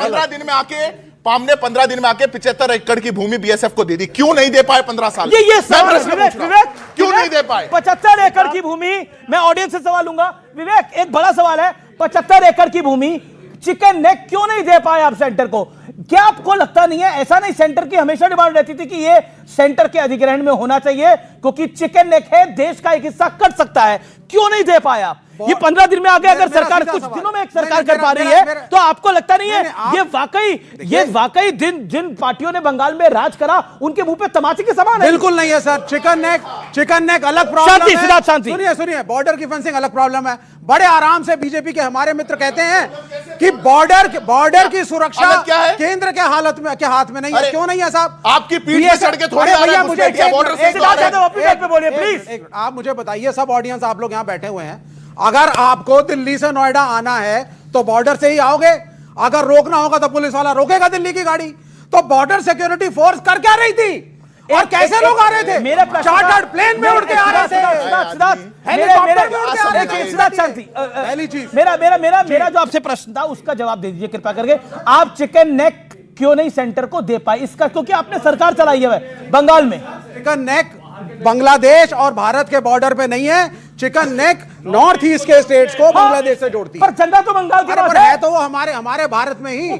15 दिन में आके 75 एकड़ की भूमि बीएसएफ को दे दी। क्यों नहीं दे पाए 15 साल? ये विवेक क्यों नहीं दे पाए? 75 एकड़ की भूमि, मैं ऑडियंस से सवाल लूंगा। विवेक, एक बड़ा सवाल है, 75 एकड़ की भूमि चिकन नेक क्यों नहीं दे पाए आप सेंटर को? क्या आपको लगता नहीं है, ऐसा नहीं, सेंटर की हमेशा डिमांड रहती थी कि ये सेंटर के अधिग्रहण में होना चाहिए क्योंकि चिकन नेक है, देश का एक हिस्सा कट सकता है। क्यों नहीं दे पाया? ये 15 दिन में आगे अगर सरकार कुछ दिनों में एक सरकार कर पा रही है, तो आपको लगता नहीं है ये वाकई जिन पार्टियों ने बंगाल में राज करा उनके मुंह पे तमाचे के समान है? बिल्कुल नहीं है सर। चिकन नेक अलग प्रॉब्लम है। सुनिए, बॉर्डर की फेंसिंग अलग प्रॉब्लम है। बड़े आराम से बीजेपी के हमारे मित्र कहते हैं कि बॉर्डर की सुरक्षा क्या है? केंद्र के हाथ में नहीं है। क्यों नहीं है साहब? आपकी पीठ पे चढ़ के थोड़ी भैया मुझे प्लीज आप मुझे बताइए, सब ऑडियंस आप लोग यहाँ बैठे हुए हैं, अगर आपको दिल्ली से नोएडा आना है तो बॉर्डर से ही आओगे। अगर रोकना होगा तो पुलिस वाला रोकेगा दिल्ली की गाड़ी। तो बॉर्डर सिक्योरिटी फोर्स कर क्या रही थी और कैसे लोग आ रहे थे? मेरा चार्टर्ड प्लेन में उड़ के आ रहे थे, हेलीकॉप्टर में उड़ के आ रहे थे। मेरा जो आपसे प्रश्न था उसका जवाब दे दीजिए कृपया करके। आप चिकन नेक क्यों नहीं सेंटर को दे पाए? इसका क्योंकि आपने सरकार चलाई है बंगाल में। चिकन नेक बांग्लादेश और भारत के बॉर्डर पे नहीं है, चिकन नेक नॉर्थ ईस्ट के स्टेट्स को बांग्लादेश से जोड़ती पर जंगा तो बंगाल के पास है, तो वो हमारे भारत में ही,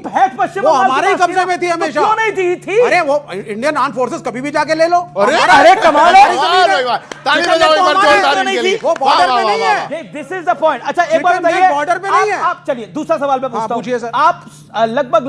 वो हमारे ही कब्जे में थी हमेशा। क्यों नहीं थी? अरे वो इंडियन आर्म फोर्सेस कभी भी जाके ले लो। अरे कमाल है, ताली बजाओ एक बार जोरदार इनके लिए। वो बॉर्डर पे नहीं है, दिस इज द पॉइंट। अच्छा एक बात बताइए, बॉर्डर पे नहीं है। आप चलिए दूसरा सवाल मैं पूछता पूछिए हूं। सर। आप लगभग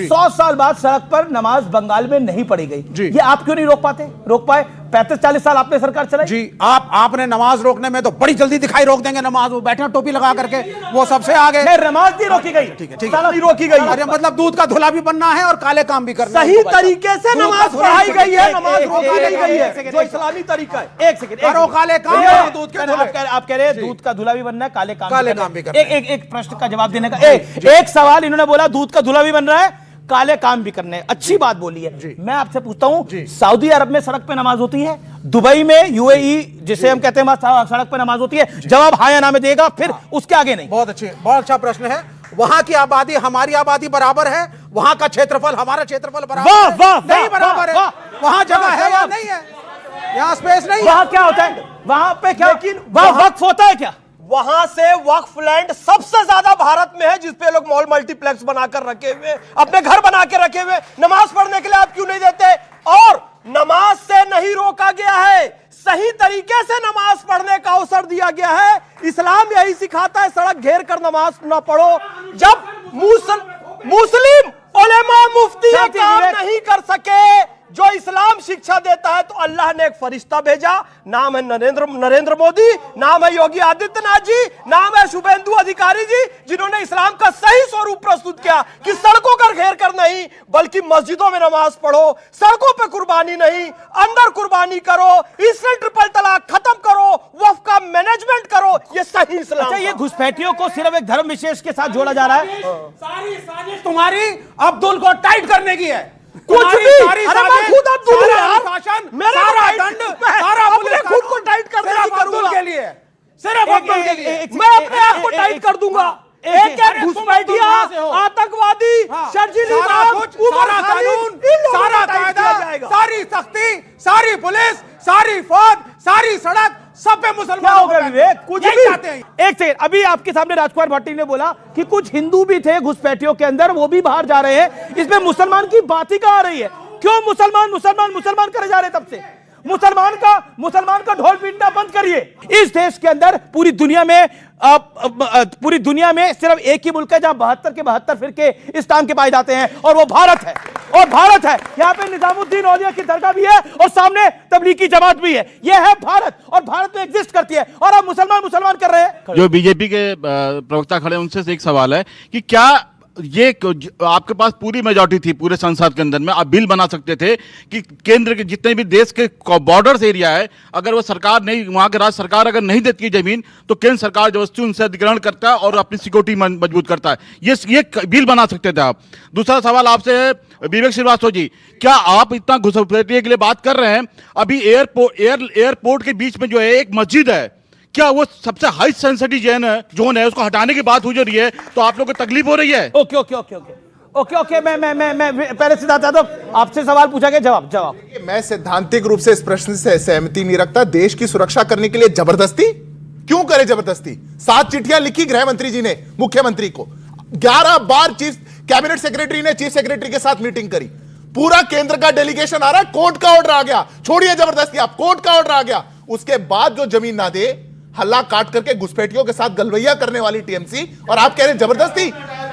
100 साल बाद सड़क पर नमाज बंगाल में नहीं पढ़ी गई, ये आप क्यों नहीं रोक पाए? 35-40 साल आपने सरकार चलाई जी। आपने नमाज रोकने में तो बड़ी जल्दी दिखाई रोक देंगे नमाज, वो बैठे टोपी लगा करके, वो सबसे आगे। नमाज नहीं रोकी गई, ठीक है नहीं रोकी गई। अरे मतलब दूध का धुला भी बनना है और काले काम भी करना है। सही तरीके से नमाज पढ़ाई गई है, नमाज रोका नहीं गई है, जो इस्लामी तरीका है। एक सेकंड, करो काले काम, दूध के धुले। आप कह रहे हैं दूध का धुला भी बनना है, काले काम भी करना है। एक प्रश्न का जवाब देने का एक सवाल इन्होंने बोला, दूध का धुला भी बन रहा है, काले काम भी करने हैं। अच्छी बात बोली है। मैं आपसे पूछता हूं, सऊदी अरब में सड़क पे नमाज होती है? दुबई में, यूएई जिसे हम कहते हैं सड़क पे नमाज होती है? जवाब हाँ या ना में देगा, फिर उसके आगे नहीं। बहुत अच्छा प्रश्न है। वहां की आबादी हमारी आबादी बराबर है, वहां का क्षेत्रफल हमारा क्षेत्रफल बराबर नहीं बराबर है। वहां जगह है या नहीं है? यहाँ स्पेस नहीं। वहां क्या होता है? वहां पे क्या, लेकिन वहां वक्फ होता है क्या? वहां से वक्फ लैंड सबसे ज्यादा भारत में है, जिसपे लोग मॉल मल्टीप्लेक्स बनाकर रखे हुए, अपने घर बना के रखे हुए। नमाज पढ़ने के लिए आप क्यों नहीं देते? और नमाज से नहीं रोका गया है, सही तरीके से नमाज पढ़ने का अवसर दिया गया है। इस्लाम यही सिखाता है, सड़क घेर कर नमाज ना पढ़ो। जब मुस्लिम उलेमा मुफ्ती ये काम नहीं कर सके जो इस्लाम शिक्षा देता है, तो अल्लाह ने एक फरिश्ता भेजा, नाम है नरेंद्र मोदी, नाम है योगी आदित्यनाथ जी, नाम है शुभेंदु अधिकारी जी, जिन्होंने इस्लाम का सही स्वरूप प्रस्तुत किया कि सड़कों का घेर कर नहीं, बल्कि मस्जिदों में नमाज पढ़ो, सड़कों पे कुर्बानी नहीं, अंदर कुर्बानी करो, इसलिए ट्रिपल तलाक खत्म करो, वक्फ का मैनेजमेंट करो। ये सही इस्लाम। अच्छा, ये घुसपैठियों को सिर्फ एक धर्म विशेष के साथ जोड़ा जा रहा है? सारी साजिश तुम्हारी अब्दुल को टाइट करने की है। कुछ भी, अरे मैं खुद अब्दुल हूं यार, मेरा दंड सारा अपने खुद को टाइट करने की करूंगा के लिए, सिर्फ अब्दुल के लिए। मैं अपने आप को टाइट कर दूंगा। एक घुसपैठिया, आतंकवादी, शर्जीली बात, सारा कानून, सारा कायदा, सारी सख्ती, सारी पुलिस, सारी फौज, सारी सड़क, सब पे मुसलमान हो गए विवेक? कुछ भी चाहते हैं। एक सेकंड, अभी आपके सामने राजकुमार भट्टी ने बोला कि कुछ हिंदू भी थे घुसपैठियों के अंदर, वो भी बाहर जा रहे हैं। इसमें मुसलमान की बात ही कहां आ रही है? क्यों मुसलमान करे जा रहे? तब से मुसलमान का ढोल पीटना बंद करिए। इस देश के अंदर पूरी दुनिया में सिर्फ एक ही मुल्क है जहां 72 के 72 फिरके इस्लाम के पाए जाते हैं, और वो भारत है। यहाँ पे निजामुद्दीन औलिया की दरगाह भी है और सामने तबलीगी जमात भी है। ये है भारत, और भारत में एग्जिस्ट करती है, और आप मुसलमान कर रहे हैं। जो बीजेपी के प्रवक्ता खड़े हैं, उनसे एक सवाल है कि क्या ये आपके पास पूरी मेजॉरिटी थी पूरे संसद के अंदर में, आप बिल बना सकते थे कि केंद्र के जितने भी देश के बॉर्डर्स एरिया है, अगर वो सरकार नहीं, वहां के राज्य सरकार अगर नहीं देती जमीन, तो केंद्र सरकार जबरदस्ती उनसे अधिग्रहण करता है और अपनी सिक्योरिटी मजबूत करता है। ये बिल बना सकते थे आप। दूसरा सवाल आपसे है विवेक श्रीवास्तव जी, क्या आप इतना घुसपैठियों के लिए बात कर रहे हैं? अभी एयरपोर्ट के बीच में जो है एक मस्जिद है, क्या वो सबसे हाई सेंसिटिव जोन है, उसको हटाने की बात हो रही है, तो आप लोगों को तकलीफ हो रही है? ओके, मैं पहले सिद्धार्थ यादव आपसे सवाल पूछा गया, जवाब। मैं सैद्धांतिक रूप से इस प्रश्न से सहमति नहीं रखता। देश की सुरक्षा करने के लिए जबरदस्ती क्यों करे? जबरदस्ती 7 चिट्ठियां लिखी गृह मंत्री जी ने मुख्यमंत्री को, 11 बार चीफ कैबिनेट सेक्रेटरी ने चीफ सेक्रेटरी के साथ मीटिंग करी, पूरा केंद्र का डेलीगेशन आ रहा है, कोर्ट का ऑर्डर आ गया, छोड़िए जबरदस्ती, आप कोर्ट का ऑर्डर आ गया, उसके बाद जो जमीन ना दे, हल्ला काट करके घुसपैठियों के साथ गलवैया करने वाली टीएमसी, और आप कह रहे हैं जबरदस्ती।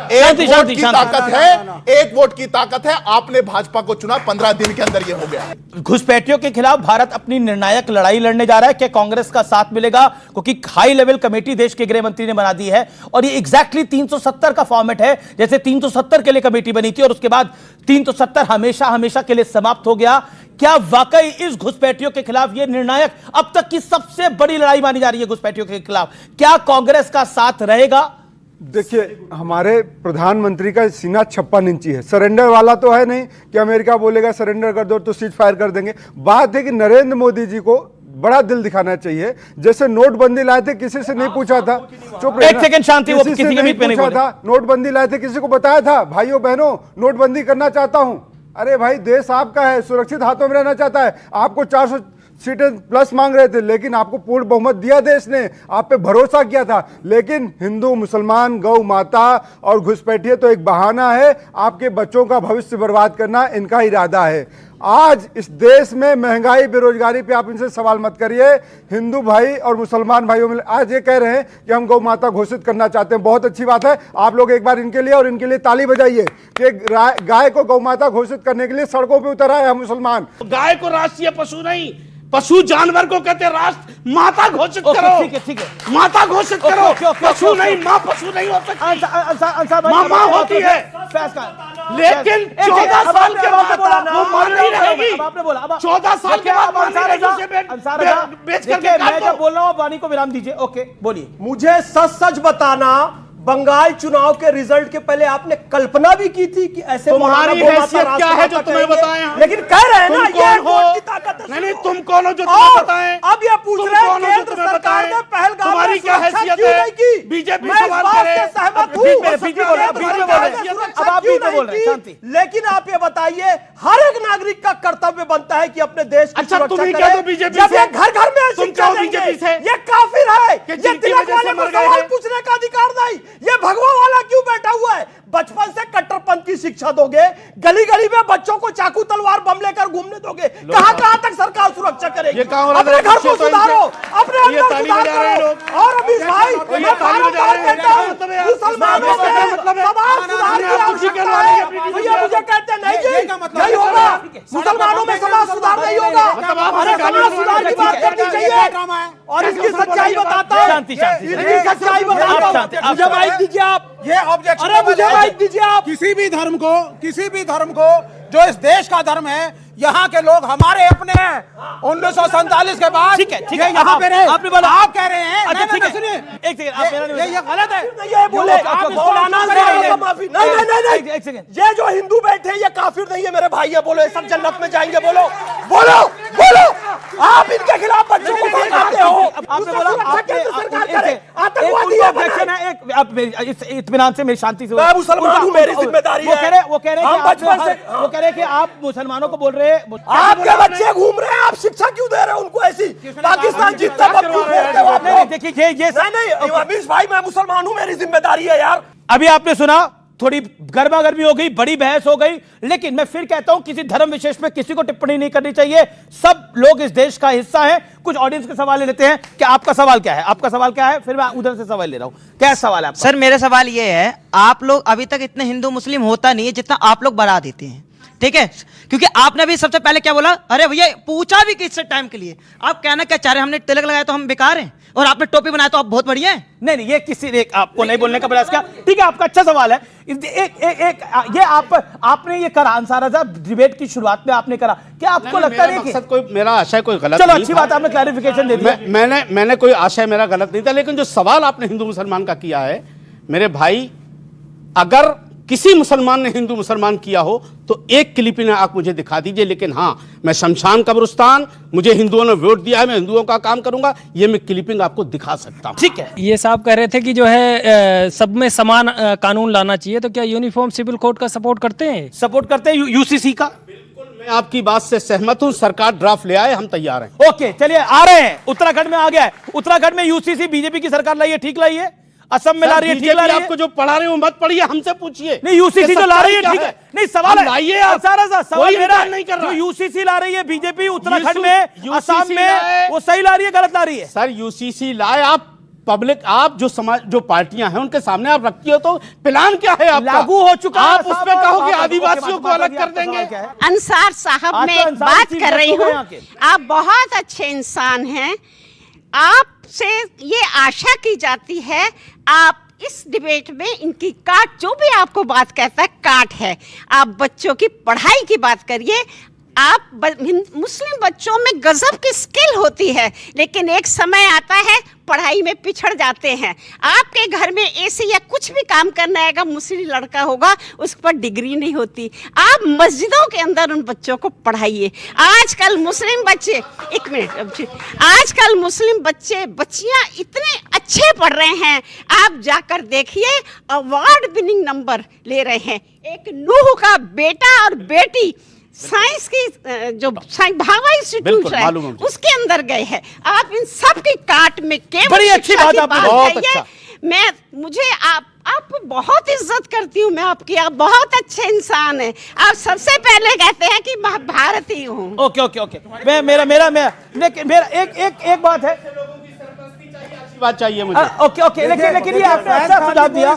एक वोट की ताकत है, एक वोट की ताकत है। आपने भाजपा को चुना, 15 दिन के अंदर यह हो गया। घुसपैठियों के खिलाफ भारत अपनी निर्णायक लड़ाई लड़ने जा रहा है। क्या कांग्रेस का साथ मिलेगा? क्योंकि हाई लेवल कमेटी देश के गृह मंत्री ने बना दी है, और ये एग्जैक्टली 370 का फॉर्मेट है, जैसे 370 के लिए कमेटी बनी थी और उसके बाद 370 हमेशा के लिए समाप्त हो गया। क्या वाकई इस घुसपैठियों के खिलाफ यह निर्णायक अब तक की सबसे बड़ी लड़ाई मानी जा रही है घुसपैठियों के खिलाफ? क्या कांग्रेस का साथ रहेगा? देखिए, हमारे प्रधानमंत्री का सीना 56 इंची है, सरेंडर वाला तो है नहीं कि अमेरिका बोलेगा सरेंडर कर दो तो सीज फायर कर देंगे। बात है कि नरेंद्र मोदी जी को बड़ा दिल दिखाना चाहिए। जैसे नोटबंदी लाए थे, किसी से नहीं पूछा था, चुप एक सेकंड शांति, वो किसी नहीं पूछा था। नोटबंदी लाए थे, किसी को बताया था भाइयों बहनों नोटबंदी करना चाहता हूं? अरे भाई, देश आपका है, सुरक्षित हाथों में रहना चाहता है। आपको सीटें प्लस मांग रहे थे, लेकिन आपको पूर्ण बहुमत दिया देश ने, आप पे भरोसा किया था। लेकिन हिंदू, मुसलमान, गौ माता और घुसपैठिए तो एक बहाना है, आपके बच्चों का भविष्य बर्बाद करना इनका इरादा है। आज इस देश में महंगाई, बेरोजगारी पे आप इनसे सवाल मत करिए। हिंदू भाई और मुसलमान भाइयों में आज ये कह रहे हैं कि हम गौ माता घोषित करना चाहते हैं, बहुत अच्छी बात है। आप लोग एक बार इनके लिए और इनके लिए ताली बजाइए कि गाय को गौ माता घोषित करने के लिए सड़कों पे उतर आए हैं मुसलमान। गाय को राष्ट्रीय पशु नहीं, पशु जानवर को कहते हैं राष्ट्र माता घोषित करो। ठीक है माता घोषित करो, पशु नहीं, माँ पशु नहीं हो सकती, माँ होती है। लेकिन 14 साल के बाद वो मर नहीं रहेगी। आपने बोला 14 साल के बाद मैं जब बोल रहा हूँ वाणी को विराम दीजिए। ओके बोलिए। मुझे सच सच बताना, बंगाल चुनाव के रिजल्ट के पहले आपने कल्पना भी की थी कि ऐसे तुम्हारी हैसियत क्या है जो तुम्हें बताएं? लेकिन कह रहे हैं ना ये वोट की ताकत है। नहीं, तुम कौन हो जो तुम्हें बताएं? अब ये पूछ रहे हैं केंद्र सरकार ने पहलगाम तुम्हारी क्या हैसियत है? बीजेपी सवाल करे, सहमत हूं, अब आप बीच बोल रहे हैं। लेकिन आप ये बताइए, हर एक नागरिक का कर्तव्य बनता है कि अपने देश की अच्छा, तुम ही सुरक्षा क्या करे। तो बीजेपी जब से? ये घर घर में तुम क्या बीजेपी से? ये काफिर है, कि ये जिनकी तिलक वजह से वाले को मर गए सवाल हैं। पूछने का अधिकार नहीं। ये भगवा वाला क्यों बैठा हुआ है? बचपन से कट्टरपंथी शिक्षा दोगे, गली गली में बच्चों को चाकू तलवार बम लेकर घूमने दोगे, कहां कहां तक सरकार सुरक्षा करेगी? अपने घर को सुधारो, अपने अंदर सुधार करो। और अभी भाई मैं बार-बार कहता हूं, मुसलमानों के समाज सुधार की आवश्यकता है। तो ये मुझे कहते हैं नहीं जी, नहीं होगा, मुसलमानों में समाज सुधार नहीं होगा। अरे समाज सुधार की बात करनी चाहिए और इसकी सच्चाई बताता हूं, इसकी सच्चाई बताता हूं। मुझे माइक दीजिए आप। ये ऑब्जेक्शन, अरे मुझे माइक दीजिए आप। किसी भी धर्म को जो इस देश का धर्म है, यहाँ के लोग हमारे अपने हैं। 1947 के बाद ठीक है यहाँ पे रहे। आपने बोला, आप कह रहे हैं अच्छा ठीक है, सुनिए, एक सेकंड, आप मेरा ये गलत है। ये बोले मौलाना माफी नहीं, एक सेकंड। ये जो हिंदू बैठे हैं ये काफिर नहीं है मेरे भाई। ये बोलो ये सब जन्नत में जाएंगे। बोलो बोलो बोलो। आप इनके खिलाफ बच्चों को भड़काते हो। आपने बोला केंद्र सरकार करे, आतंकवादी ऑब्जेक्शन है। एक आप इत्मीनान से, मेरी शांति से, मैं मुसलमान हूं, मेरी जिम्मेदारी है। वो कह रहे कि आप मुसलमानों को बोल रहे हैं, आपके बच्चे घूम रहे हैं, आप शिक्षा क्यों दे रहे हैं उनको ऐसी? पाकिस्तान जीतता देखिए ये नहीं अमीश भाई, मैं मुसलमान हूं, मेरी जिम्मेदारी है यार। अभी आपने सुना, थोड़ी गर्मा गर्मी हो गई, बड़ी बहस हो गई, लेकिन मैं फिर कहता हूं किसी धर्म विशेष में किसी को टिप्पणी नहीं करनी चाहिए। सब लोग इस देश का हिस्सा हैं। कुछ ऑडियंस के सवाल ले लेते हैं कि आपका सवाल क्या है, आपका सवाल क्या है, फिर मैं उधर से सवाल ले रहा हूं। क्या सवाल है आपका? सर मेरा सवाल ये है, आप लोग अभी तक इतने हिंदू मुस्लिम होता नहीं है जितना आप लोग बढ़ा देते हैं, ठीक है? क्योंकि आपने भी सबसे पहले क्या बोला, अरे भैया पूछा भी किस टाइम के लिए, आप कहना क्या चाह रहे हैं, हमने तिलक लगाया तो हम बेकार हैं और आपने टोपी बनाया तो आप बहुत बढ़िया हैं? नहीं, ये किसी ने आपको नहीं बोलने का प्रयास किया। ठीक है, आपका अच्छा सवाल है। ये आपने ये करा, अंसारा साहब डिबेट की शुरुआत में आपने करा, क्या आपको लगता है कि कोई मेरा आशय कोई गलत चलो नहीं अच्छी था। बात, आपने क्लैरिफिकेशन दे दिया। मैंने कोई आशय मेरा गलत नहीं था, लेकिन जो सवाल आपने हिंदू मुसलमान का किया है, मेरे भाई, अगर किसी मुसलमान ने हिंदू मुसलमान किया हो तो एक क्लिपिंग आप मुझे दिखा दीजिए। लेकिन हाँ, मैं शमशान कब्रिस्तान, मुझे हिंदुओं ने वोट दिया है, मैं हिंदुओं का काम करूंगा, ये मैं क्लिपिंग आपको दिखा सकता हूं। ठीक है, ये साहब कह रहे थे कि जो है सब में समान कानून लाना चाहिए, तो क्या यूनिफॉर्म सिविल कोड का सपोर्ट करते हैं? सपोर्ट करते हैं यूसीसी का? मैं आपकी बात से सहमत हूं, सरकार ड्राफ्ट ले आए, हम तैयार हैं। ओके चलिए, आ रहे हैं। उत्तराखंड में आ गया है, उत्तराखंड में यूसीसी बीजेपी की सरकार लाई है, ठीक लाई है? असम में ला रही है, ठीक ला रही है? आपको जो पढ़ा रहे हो मत पढ़िए, हमसे पूछिए। नहीं, यूसीसी जो ला रही है, ठीक है, नहीं सवाल लाइए आप, सवाल मेरा नहीं कर रहा। जो यूसीसी ला रही है बीजेपी उत्तराखंड में, असम में, वो सही ला रही है, गलत ला रही है? सर यूसीसी लाए, आप पब्लिक, आप जो समाज, जो पार्टियां हैं उनके सामने आप रखती हो, तो प्लान क्या है आपका? लागू हो चुका है, आप उसमें कहो कि आदिवासियों को अलग कर देंगे। अंसार साहब, मैं एक बात कर रही हूँ, आप बहुत अच्छे इंसान हैं, आपसे ये आशा की जाती है आप इस डिबेट में इनकी काट, जो भी आपको बात कहता है काट है, आप बच्चों की पढ़ाई की बात करिए। आप मुस्लिम बच्चों में गजब की स्किल होती है, लेकिन एक समय आता है पढ़ाई में पिछड़ जाते हैं। आपके घर में ऐसे या कुछ भी काम करना आएगा, मुस्लिम लड़का होगा, उस पर डिग्री नहीं होती। आप मस्जिदों के अंदर उन बच्चों को पढ़ाइए। आजकल मुस्लिम बच्चे, एक मिनट, आजकल मुस्लिम बच्चियां इतने अच्छे पढ़ रहे हैं, आप जाकर देखिए, अवार्ड विनिंग नंबर ले रहे हैं। एक नूह का बेटा और बेटी साइंस की जो भाभा इंस्टीट्यूट है उसके अंदर गए हैं। आप इन सब की काट में केवल बड़ी अच्छी बात आपने, बहुत अच्छा। मुझे आप बहुत इज्जत करती हूँ मैं आपकी, आप बहुत अच्छे इंसान हैं। आप सबसे पहले कहते हैं कि मैं भारतीय हूँ। ओके ओके ओके, मेरा एक बात है, बात चाहिए मुझे। ओके ओके, लेकिन ये आपने अच्छा सुझाव दिया।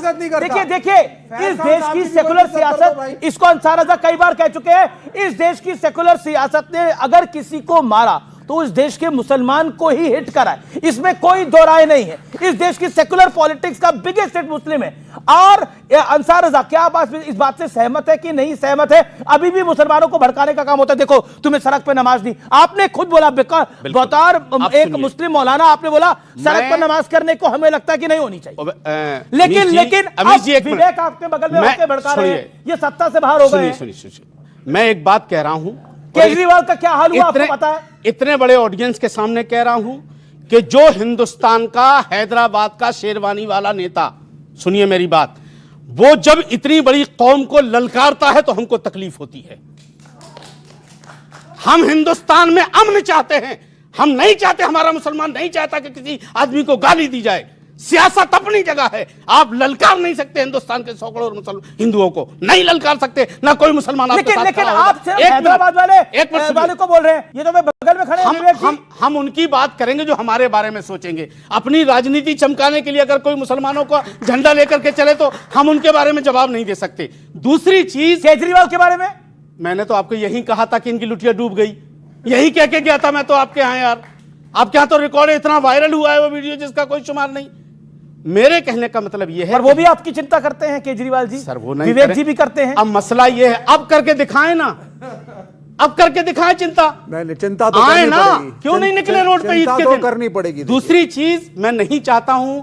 देखिए इस देश की सेकुलर सियासत, इसको अंसार रजा कई बार कह चुके हैं, इस देश की सेकुलर सियासत ने अगर किसी को मारा तो उस देश के मुसलमान को ही हिट करा है, इसमें कोई दो राय नहीं है। इस देश की सेकुलर पॉलिटिक्स का बिगेस्ट हिट मुस्लिम है। और अंसार रजा, क्या आप इस बात से सहमत है कि नहीं सहमत है? अभी भी मुसलमानों को भड़काने का काम होता है। देखो तुम्हें सड़क पे नमाज दी, आपने खुद बोला बतौर एक मुस्लिम मौलाना, आपने बोला सड़क पर नमाज करने को हमें लगता है कि नहीं होनी चाहिए, लेकिन विवेक आपके बगल में होकर भड़का रहे हैं, ये सत्ता से बाहर हो गए हैं। मैं एक बात कह रहा हूं, केजरीवाल का क्या हाल हुआ आपको पता है? इतने बड़े ऑडियंस के सामने कह रहा हूं कि जो हिंदुस्तान का हैदराबाद का शेरवानी वाला नेता, सुनिए मेरी बात, वो जब इतनी बड़ी कौम को ललकारता है तो हमको तकलीफ होती है। हम हिंदुस्तान में अमन चाहते हैं, हम नहीं चाहते, हमारा मुसलमान नहीं चाहता कि किसी आदमी को गाली दी जाए। सियासत अपनी जगह है, आप ललकार नहीं सकते हिंदुस्तान के सैकड़ों मुसलमान हिंदुओं को, नहीं ललकार सकते, ना कोई मुसलमान आपके साथ लेकिन खड़ा आप होगा। सिर्फ हैदराबाद वाले को बोल रहे हैं, ये तो मैं बगल में खड़े हम उनकी बात करेंगे जो हमारे बारे में सोचेंगे। अपनी राजनीति चमकाने के लिए अगर कोई मुसलमानों का झंडा लेकर के चले तो हम उनके बारे में जवाब नहीं दे सकते। दूसरी चीज, केजरीवाल के बारे में मैंने तो आपको यही कहा था कि इनकी लुटिया डूब गई, यही कह के गया था मैं तो आपके यहाँ। यार आपके यहाँ तो रिकॉर्ड इतना वायरल हुआ है वो वीडियो जिसका कोई शुमार नहीं। मेरे कहने का मतलब यह है, और वो भी आपकी चिंता करते हैं केजरीवाल जी, सर वो नहीं, विवेक जी भी करते हैं। अब मसला ये है, अब करके दिखाएं ना, अब करके दिखाएं चिंता। नहीं, चिंता तो आए ना, क्यों नहीं निकले रोड पे ईद के दिन? करनी पड़ेगी। दूसरी चीज, मैं नहीं चाहता हूं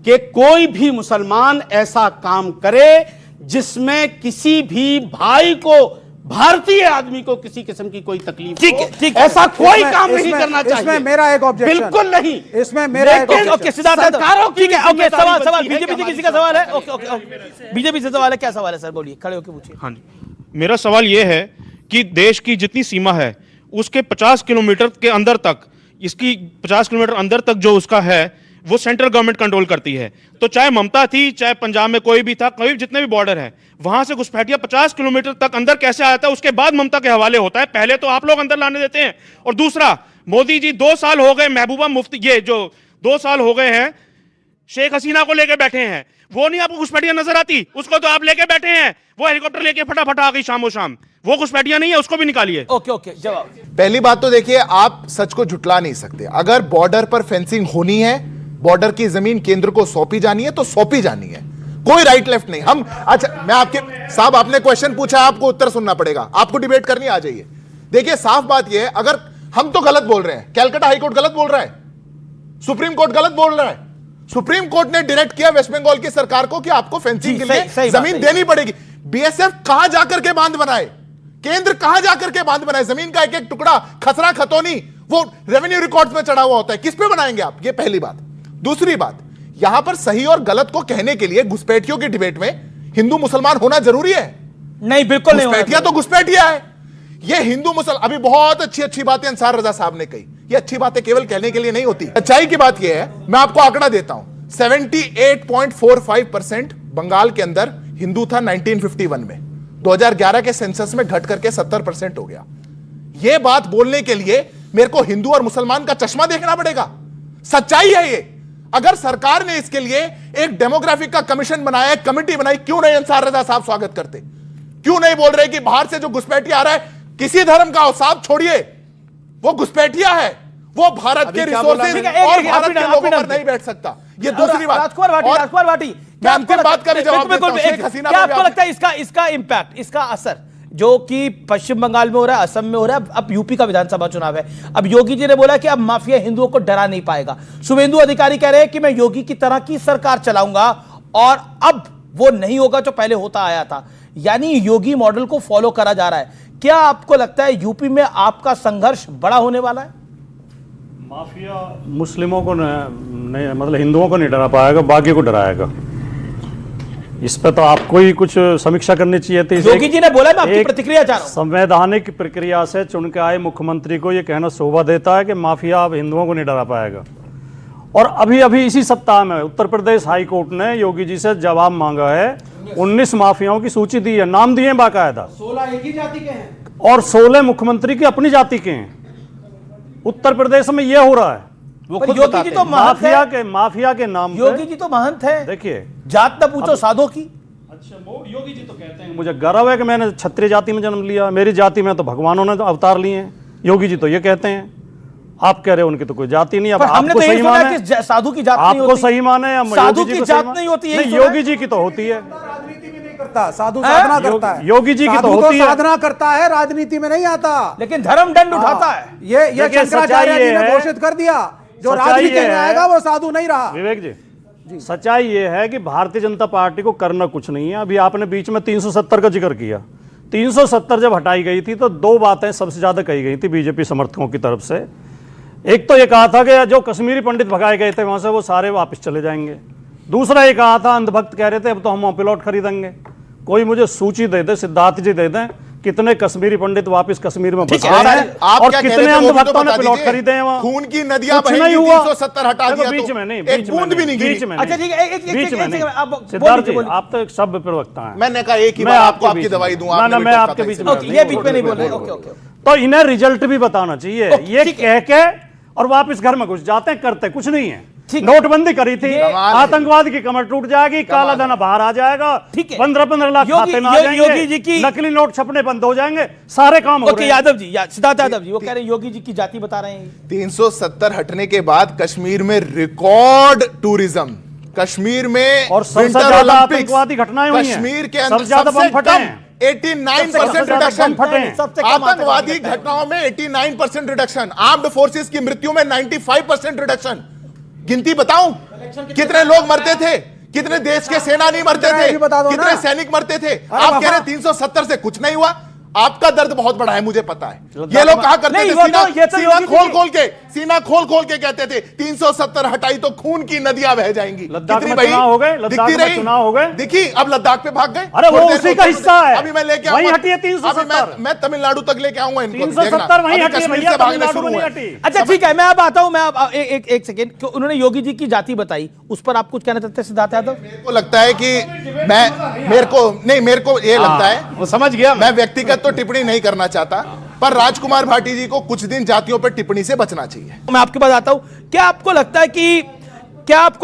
कि कोई भी मुसलमान ऐसा काम करे जिसमें किसी भी भाई को, भारतीय आदमी को किसी किस्म की कोई तकलीफ हो। ठीक, ऐसा कोई काम नहीं करना चाहिए। इसमें मेरा एक ऑब्जेक्शन, बिल्कुल नहीं, इसमें मेरा एक ओके सरकारों की, ठीक है, ओके सवाल बीजेपी किसी का सवाल है? ओके बीजेपी से सवाल है, क्या सवाल है सर? बोलिए, खड़े होकर पूछिए। हाँ जी, मेरा सवाल यह है कि देश की जितनी सीमा है उसके 50 किलोमीटर के अंदर तक, इसकी 50 किलोमीटर अंदर तक जो उसका है वो सेंट्रल गवर्नमेंट कंट्रोल करती है। तो चाहे ममता थी, चाहे पंजाब में कोई भी था, कोई जितने भी बॉर्डर है, वहां से घुसपैठिया 50 किलोमीटर तक अंदर कैसे आता है उसके बाद ममता के हवाले होता है। पहले तो आप लोग अंदर लाने देते हैं। और दूसरा, मोदी जी 2 साल हो गए महबूबा मुफ्ती, ये जो 2 साल हो गए हैं शेख हसीना को लेके बैठे हैं, वो नहीं आपको घुसपैठिया नजर आती? उसको तो आप लेके बैठे हैं, वो हेलीकॉप्टर लेके फटाफट आ गई शामो शाम, वो घुसपैठिया नहीं है, उसको भी निकालिए। ओके जवाब। पहली बात तो देखिए, आप सच को झुटला नहीं सकते। अगर बॉर्डर पर फेंसिंग होनी है, बॉर्डर की जमीन केंद्र को सौंपी जानी है तो सौंपी जानी है, कोई राइट लेफ्ट नहीं। हम अच्छा, मैं आपके साहब, आपने क्वेश्चन पूछा, आपको उत्तर सुनना पड़ेगा, आपको डिबेट करनी आ जाइए। देखिए साफ बात यह है, अगर हम तो गलत बोल रहे हैं, कैलकाटा हाईकोर्ट गलत बोल रहा है, सुप्रीम कोर्ट गलत बोल रहा है। सुप्रीम कोर्ट ने डायरेक्ट किया वेस्ट बंगाल की सरकार को कि आपको फेंसिंग के लिए जमीन देनी पड़ेगी। बीएसएफ कहां जाकर के बांध बनाए, केंद्र कहां जाकर के बांध बनाए, जमीन का एक एक टुकड़ा खसरा खतौनी वो रेवेन्यू रिकॉर्ड्स में चढ़ा हुआ होता है, किस पे बनाएंगे आप? ये पहली बात। दूसरी बात, यहां पर सही और गलत को कहने के लिए घुसपैठियों की डिबेट में हिंदू मुसलमान होना जरूरी है? नहीं, बिल्कुल नहीं। घुसपैठिया तो घुसपैठिया है। ये हिंदू मुसलमान, अभी बहुत अच्छी बातें अंसार रजा साहब ने कही, ये अच्छी बातें केवल कहने के लिए नहीं होती। अच्छाई की बात यह है, मैं आपको आंकड़ा देता हूं, 78.45% बंगाल के अंदर हिंदू था 1951 में, 2011 के सेंसस में घट करके 70% हो गया। यह बात बोलने के लिए मेरे को हिंदू और मुसलमान का चश्मा देखना पड़ेगा, सच्चाई है ये। अगर सरकार ने इसके लिए एक डेमोग्राफिक का कमीशन बनाया, एक कमेटी बनाई, क्यों नहीं अंसार रजा साहब स्वागत करते? क्यों नहीं बोल रहे कि बाहर से जो घुसपैठिया आ रहा है किसी धर्म का हो, साहब छोड़िए, वो घुसपैठिया है, वो भारत के रिसोर्सेज और भारत के लोगों पर नहीं बैठ सकता। ये दूसरी बात। राजकुमार भाटी, मैं अंतिम बात का भी जवाब देता हूं। शेख हसीना, क्या आपको लगता है इसका इंपैक्ट, इसका असर जो कि पश्चिम बंगाल में हो रहा है, असम में हो रहा है, अब यूपी का विधानसभा चुनाव है, अब योगी जी ने बोला कि अब माफिया हिंदुओं को डरा नहीं पाएगा। शुभेंदु अधिकारी कह रहे हैं कि मैं योगी की तरह की सरकार चलाऊंगा, और अब वो नहीं होगा जो पहले होता आया था, यानी योगी मॉडल को फॉलो करा जा रहा है। क्या आपको लगता है यूपी में आपका संघर्ष बड़ा होने वाला है? माफिया मुस्लिमों को नहीं, मतलब हिंदुओं को नहीं डरा पाएगा, बाकी को डराएगा। इस पे तो आपको ही कुछ समीक्षा करनी चाहिए थी। योगी जी ने बोला, मैं आपकी प्रतिक्रिया चाह रहा हूं। संवैधानिक प्रक्रिया से चुन के आए मुख्यमंत्री को यह कहना शोभा देता है कि माफिया अब हिंदुओं को नहीं डरा पाएगा। और अभी अभी इसी सप्ताह में उत्तर प्रदेश हाई कोर्ट ने योगी जी से जवाब मांगा है, 19 माफियाओं की सूची दी है, नाम दिए बाकायदा, 16 एक ही जाति के हैं और 16 मुख्यमंत्री की अपनी जाति के हैं। उत्तर प्रदेश में यह हो रहा है। वो खुद योगी जी तो महंत है। माफिया के नाम योगी जी तो महंत है। देखिए, जात न पूछो साधो की। अच्छा, योगी जी तो कहते हैं मुझे गर्व है कि मैंने क्षत्रिय जाति में जन्म लिया, मेरी जाति में तो भगवानों ने अवतार लिए हैं। योगी जी तो ये कहते हैं। आप कह रहे हो उनकी तो कोई जाति नहीं। अब आपको सही माने कि साधु की जात नहीं होती। आपको सही माने या साधु की जात नहीं होती है। योगी जी की तो होती है। राजनीति में नहीं करता, साधु साधना करता है। योगी जी की तो होती है, साधना करता है, राजनीति में नहीं आता, लेकिन धर्म दंड उठाता है। ये शंकराचार्य जी ने घोषित कर दिया, जो राजनीति में आएगा वो साधु नहीं रहा। विवेक जी, सच्चाई ये है कि भारतीय जनता पार्टी को करना कुछ नहीं है। अभी आपने बीच में 370 का जिक्र किया। 370 जब हटाई गई थी तो दो बातें सबसे ज्यादा कही गई थी बीजेपी समर्थकों की तरफ से। एक तो ये कहा था कि जो कश्मीरी पंडित भगाए गए थे वहां से वो सारे वापस चले जाएंगे। दूसरा ये कहा था, अंधभक्त कह रहे थे अब तो हम वहां प्लॉट खरीदेंगे। कोई मुझे सूची दे दे, सिद्धार्थ जी दे दें, कितने कश्मीरी पंडित वापिस कश्मीर में बसे हैं और कितने अंधभक्तों ने प्लॉट खरीदे हैं वहां। खून की नदियां कुछ नहीं हुआ। 370 हटा दिया, बीच में नहीं, एक बूंद भी नहीं गिरी। अच्छा ठीक है, एक सिद्धार्थ जी, आप तो एक शब्द प्रवक्ता हैं। मैंने कहा एक ही बार आपको आपकी दवाई दूंगा। मैं आपके बीच में, ये बीच में नहीं बोल रहे। Okay okay. तो इन्हें रिजल्ट भी बताना चाहिए। ये कह के और वापस घर में घुस जाते हैं, करते कुछ नहीं है। नोटबंदी करी थी, आतंकवाद की कमर टूट जाएगी, काला धन बाहर आ जाएगा, 15-15 लाख खाते में आ जाएंगे, योगी जी की नकली नोट छपने बंद हो जाएंगे, सारे काम हो रहे हैं। यादव जी, सिद्धार्थ यादव जी वो कह रहे हैं योगी जी की जाति बता रहे हैं। 370 हटने के बाद कश्मीर में रिकॉर्ड टूरिज्म, कश्मीर में और सबसे ज्यादा आतंकवादी घटनाएं हुई हैं, कश्मीर के अंदर सबसे ज्यादा बम फटे हैं, 89% रिडक्शन। आतंकवादी घटनाओं में 89% रिडक्शन, आर्म्ड फोर्सेस की मृत्यु में 95% रिडक्शन। गिनती बताऊं कितने लोग मरते थे, कितने देश के सेनानी मरते थे, कितने सैनिक मरते थे। आप कह रहे 370 से कुछ नहीं हुआ। आपका दर्द बहुत बड़ा है, मुझे पता है। ये लोग कहा करते थे, सीना खोल खोल के कहते थे 370 हटाई तो खून की नदियां बह जाएंगी। लद्दाख में चुनाव हो गए, लद्दाख में चुनाव हो गए, दिखी अब लद्दाख पे भाग गए। अरे वो उसी का हिस्सा है। अभी मैं लेके वहीं हटी है 370। मैं तमिलनाडु तक लेके आऊंगा इनको। 370 वहीं हटी है भैया, तमिलनाडु में नहीं हटी। अच्छा ठीक है, मैं अब आता हूं। मैं अब एक सेकेंड, उन्होंने योगी जी की जाति बताई, उस पर आप कुछ कहना चाहते हैं सिद्धार्थ यादव? मेरे को लगता है कि मेरे को ये लगता है, वो समझ गया। मैं व्यक्तिगत तो टिप्पणी नहीं करना चाहता, पर राजकुमार भाटी जी को कुछ दिन जातियों पर टिप्पणी से बचना चाहिए। मैं आपके पास आता हूं। क्या आपको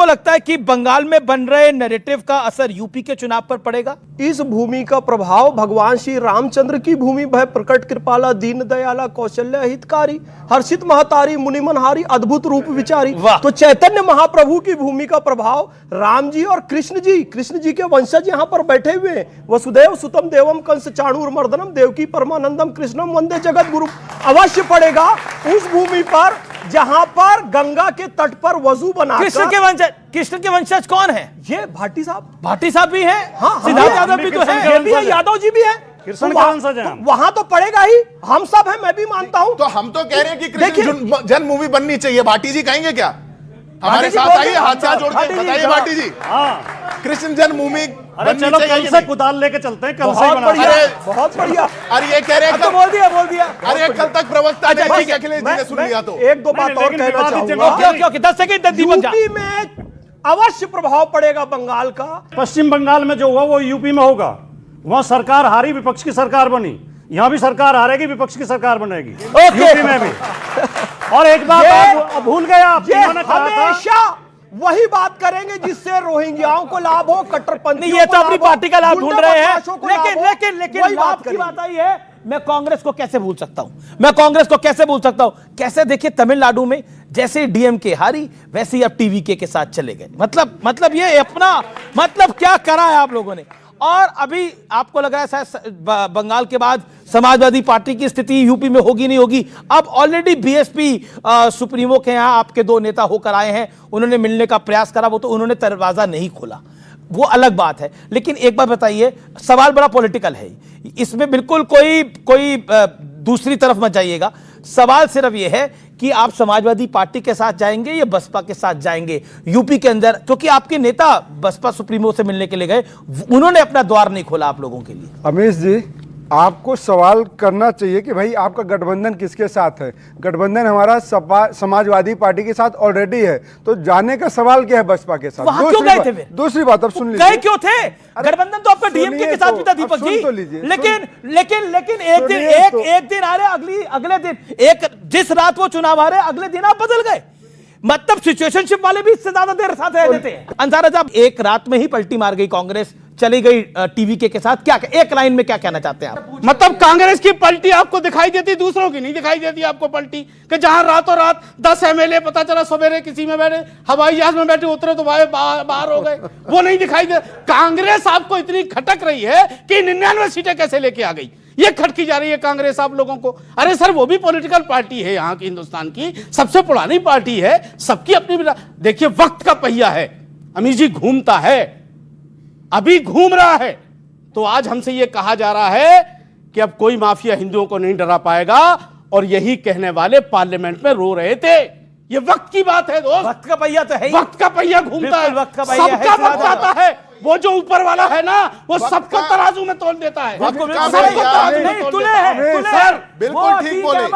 लगता है कि बंगाल में बन रहे नैरेटिव का असर यूपी के चुनाव पर पड़ेगा? इस भूमि का प्रभाव भगवान श्री रामचंद्र की भूमि भय प्रकट कृपाला दीन दयाला कौशल्य हितकारी हर्षित महतारी मुनिमनहारी अद्भुत रूप विचारी, तो चैतन्य महाप्रभु की भूमि का प्रभाव राम जी और कृष्ण जी के वंशज यहाँ पर बैठे हुए हैं। वसुदेव सुतम देवम कंस चाणूर मर्दनम देवकी परमानंदम कृष्णम वंदे जगत गुरु अवश्य पड़ेगा उस भूमि पर जहां पर गंगा के तट पर वजू बना। कृष्ण के वंशज कौन है? ये भाटी साहब भी है। हाँ, सिद्धार्थ यादव भी तो है, ये भी है, यादव जी भी है। कृष्ण के वंशज हैं। वहां तो पड़ेगा ही, हम सब हैं, मैं भी मानता हूं। तो हम तो कह रहे हैं कि कृष्ण जन्म मूवी बननी चाहिए। भाटी जी कहेंगे क्या? हमारे साथ आइए, हाथ जोड़ के बताइए भाटी जी। कृष्ण जन्मभूमि चलो कल से कुदाल लेके चलते हैं, कल से बहुत बढ़िया। अरे ये कह रहे हैं, बोल दिया। अरे कल तक प्रवक्ता अखिलेश जी ने सुन लिया। तो एक दो बात और कहना चाहूंगा। 10 सेकंड यूपी में अवश्य प्रभाव पड़ेगा बंगाल का। पश्चिम बंगाल में जो हुआ वो यूपी में होगा। वहां सरकार हारी, विपक्ष की सरकार बनी। यहां भी सरकार हारेगी, विपक्ष की सरकार बनेगी यूपी में भी। और एक बात आप भूल गए, आप हमेशा वही बात करेंगे जिससे रोहिंग्याओं को लाभ हो, कट्टरपंथी। ये तो अपनी पार्टी का लाभ ढूंढ रहे हैं, लेकिन लाभ की बात आई है। मैं कांग्रेस को कैसे भूल सकता हूं? कैसे देखिए तमिलनाडु में जैसे डीएमके हारी वैसे ही अब टीवीके के साथ चले गए। मतलब ये अपना क्या करा है आप लोगों ने। और अभी आपको लग रहा है शायद बंगाल के बाद समाजवादी पार्टी की स्थिति यूपी में होगी नहीं होगी। अब ऑलरेडी बीएसपी सुप्रीमो के यहाँ आपके 2 नेता होकर आए हैं, उन्होंने मिलने का प्रयास करा, वो तो उन्होंने दरवाजा नहीं खोला, वो अलग बात है। लेकिन एक बात बताइए, सवाल बड़ा पॉलिटिकल है, इसमें बिल्कुल कोई दूसरी तरफ मत जाइएगा। सवाल सिर्फ यह है कि आप समाजवादी पार्टी के साथ जाएंगे या बसपा के साथ जाएंगे यूपी के अंदर, क्योंकि आपके नेता बसपा सुप्रीमो से मिलने के लिए गए, उन्होंने अपना द्वार नहीं खोला आप लोगों के लिए। अमीश जी, आपको सवाल करना चाहिए कि भाई आपका गठबंधन किसके साथ है। गठबंधन हमारा समाजवादी पार्टी के साथ ऑलरेडी है, तो जाने का सवाल क्या है बसपा के साथ? वहां क्यों गए थे फिर? दूसरी बात, अब सुन लीजिए, गए क्यों थे? गठबंधन तो आपका डीएमके के साथ भी था दीपक जी, लेकिन एक दिन आ रहे, अगले दिन जिस रात वो चुनाव आ रहे अगले दिन आप बदल गए। मतलब सिचुएशनशिप वाले भी इससे ज्यादा देर साथ रहते हैं। अंसार साहब, एक रात में ही पलटी मार गई कांग्रेस, चली गई टीवीके के साथ, क्या एक लाइन में क्या कहना चाहते हैं आप? मतलब कांग्रेस की पलटी आपको दिखाई देती, दूसरों की नहीं दिखाई देती आपको पलटी, कि जहां रातों रात 10 एमएलए पता चला सवेरे किसी में बैठे, हवाई जहाज में बैठे, उतरे तो बाहर हो गए, वो नहीं दिखाई दे। कांग्रेस आपको इतनी खटक रही है कि 99 सीटें कैसे लेके आ गई, ये खटकी जा रही है कांग्रेस आप लोगों को। अरे सर, वो भी पॉलिटिकल पार्टी है यहाँ की, हिंदुस्तान की सबसे पुरानी पार्टी है, सबकी अपनी। देखिए, वक्त का पहिया है अमीश जी, घूमता है, अभी घूम रहा है। तो आज हमसे यह कहा जा रहा है कि अब कोई माफिया हिंदुओं को नहीं डरा पाएगा, और यही कहने वाले पार्लियामेंट में रो रहे थे। ये वक्त की बात है दोस्त, वक्त का पहिया तो है ही। वक्त का पहिया घूमता है, वक्त का पहिया सबका वक्त आता है। वो जो ऊपर वाला है ना, वो सबको तराजू में तोल देता है। बिल्कुल ठीक बोले।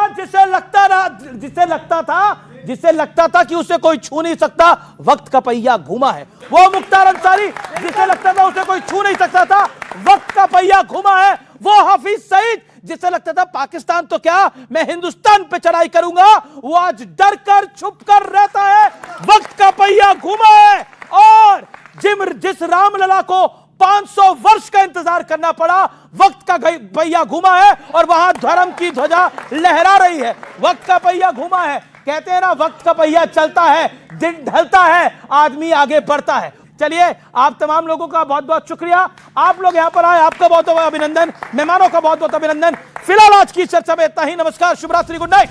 जिससे लगता था कि उसे कोई छू नहीं सकता, वक्त का पहिया घूमा है। वो मुख्तार अंसारी, जिसे लगता था उसे कोई छू नहीं सकता था, वक्त का पहिया घूमा है। वो हाफिज सईद, जिसे लगता था पाकिस्तान तो क्या, मैं हिंदुस्तान पे चढ़ाई करूंगा, वो आज डर कर छुप कर रहता है। वक्त का पहिया घूमा है। और जिस रामलला को 500 वर्ष का इंतजार करना पड़ा, वक्त का पहिया घूमा है और वहां धर्म की ध्वजा लहरा रही है। वक्त का पहिया घूमा है। कहते हैं ना, वक्त का पहिया चलता है, दिन ढलता है, आदमी आगे बढ़ता है। चलिए, आप तमाम लोगों का बहुत बहुत शुक्रिया, आप लोग यहां पर आए, आपका बहुत बहुत अभिनंदन, मेहमानों का बहुत बहुत अभिनंदन। फिलहाल आज की चर्चा में इतना ही। नमस्कार, शुभ रात्रि, गुड नाइट।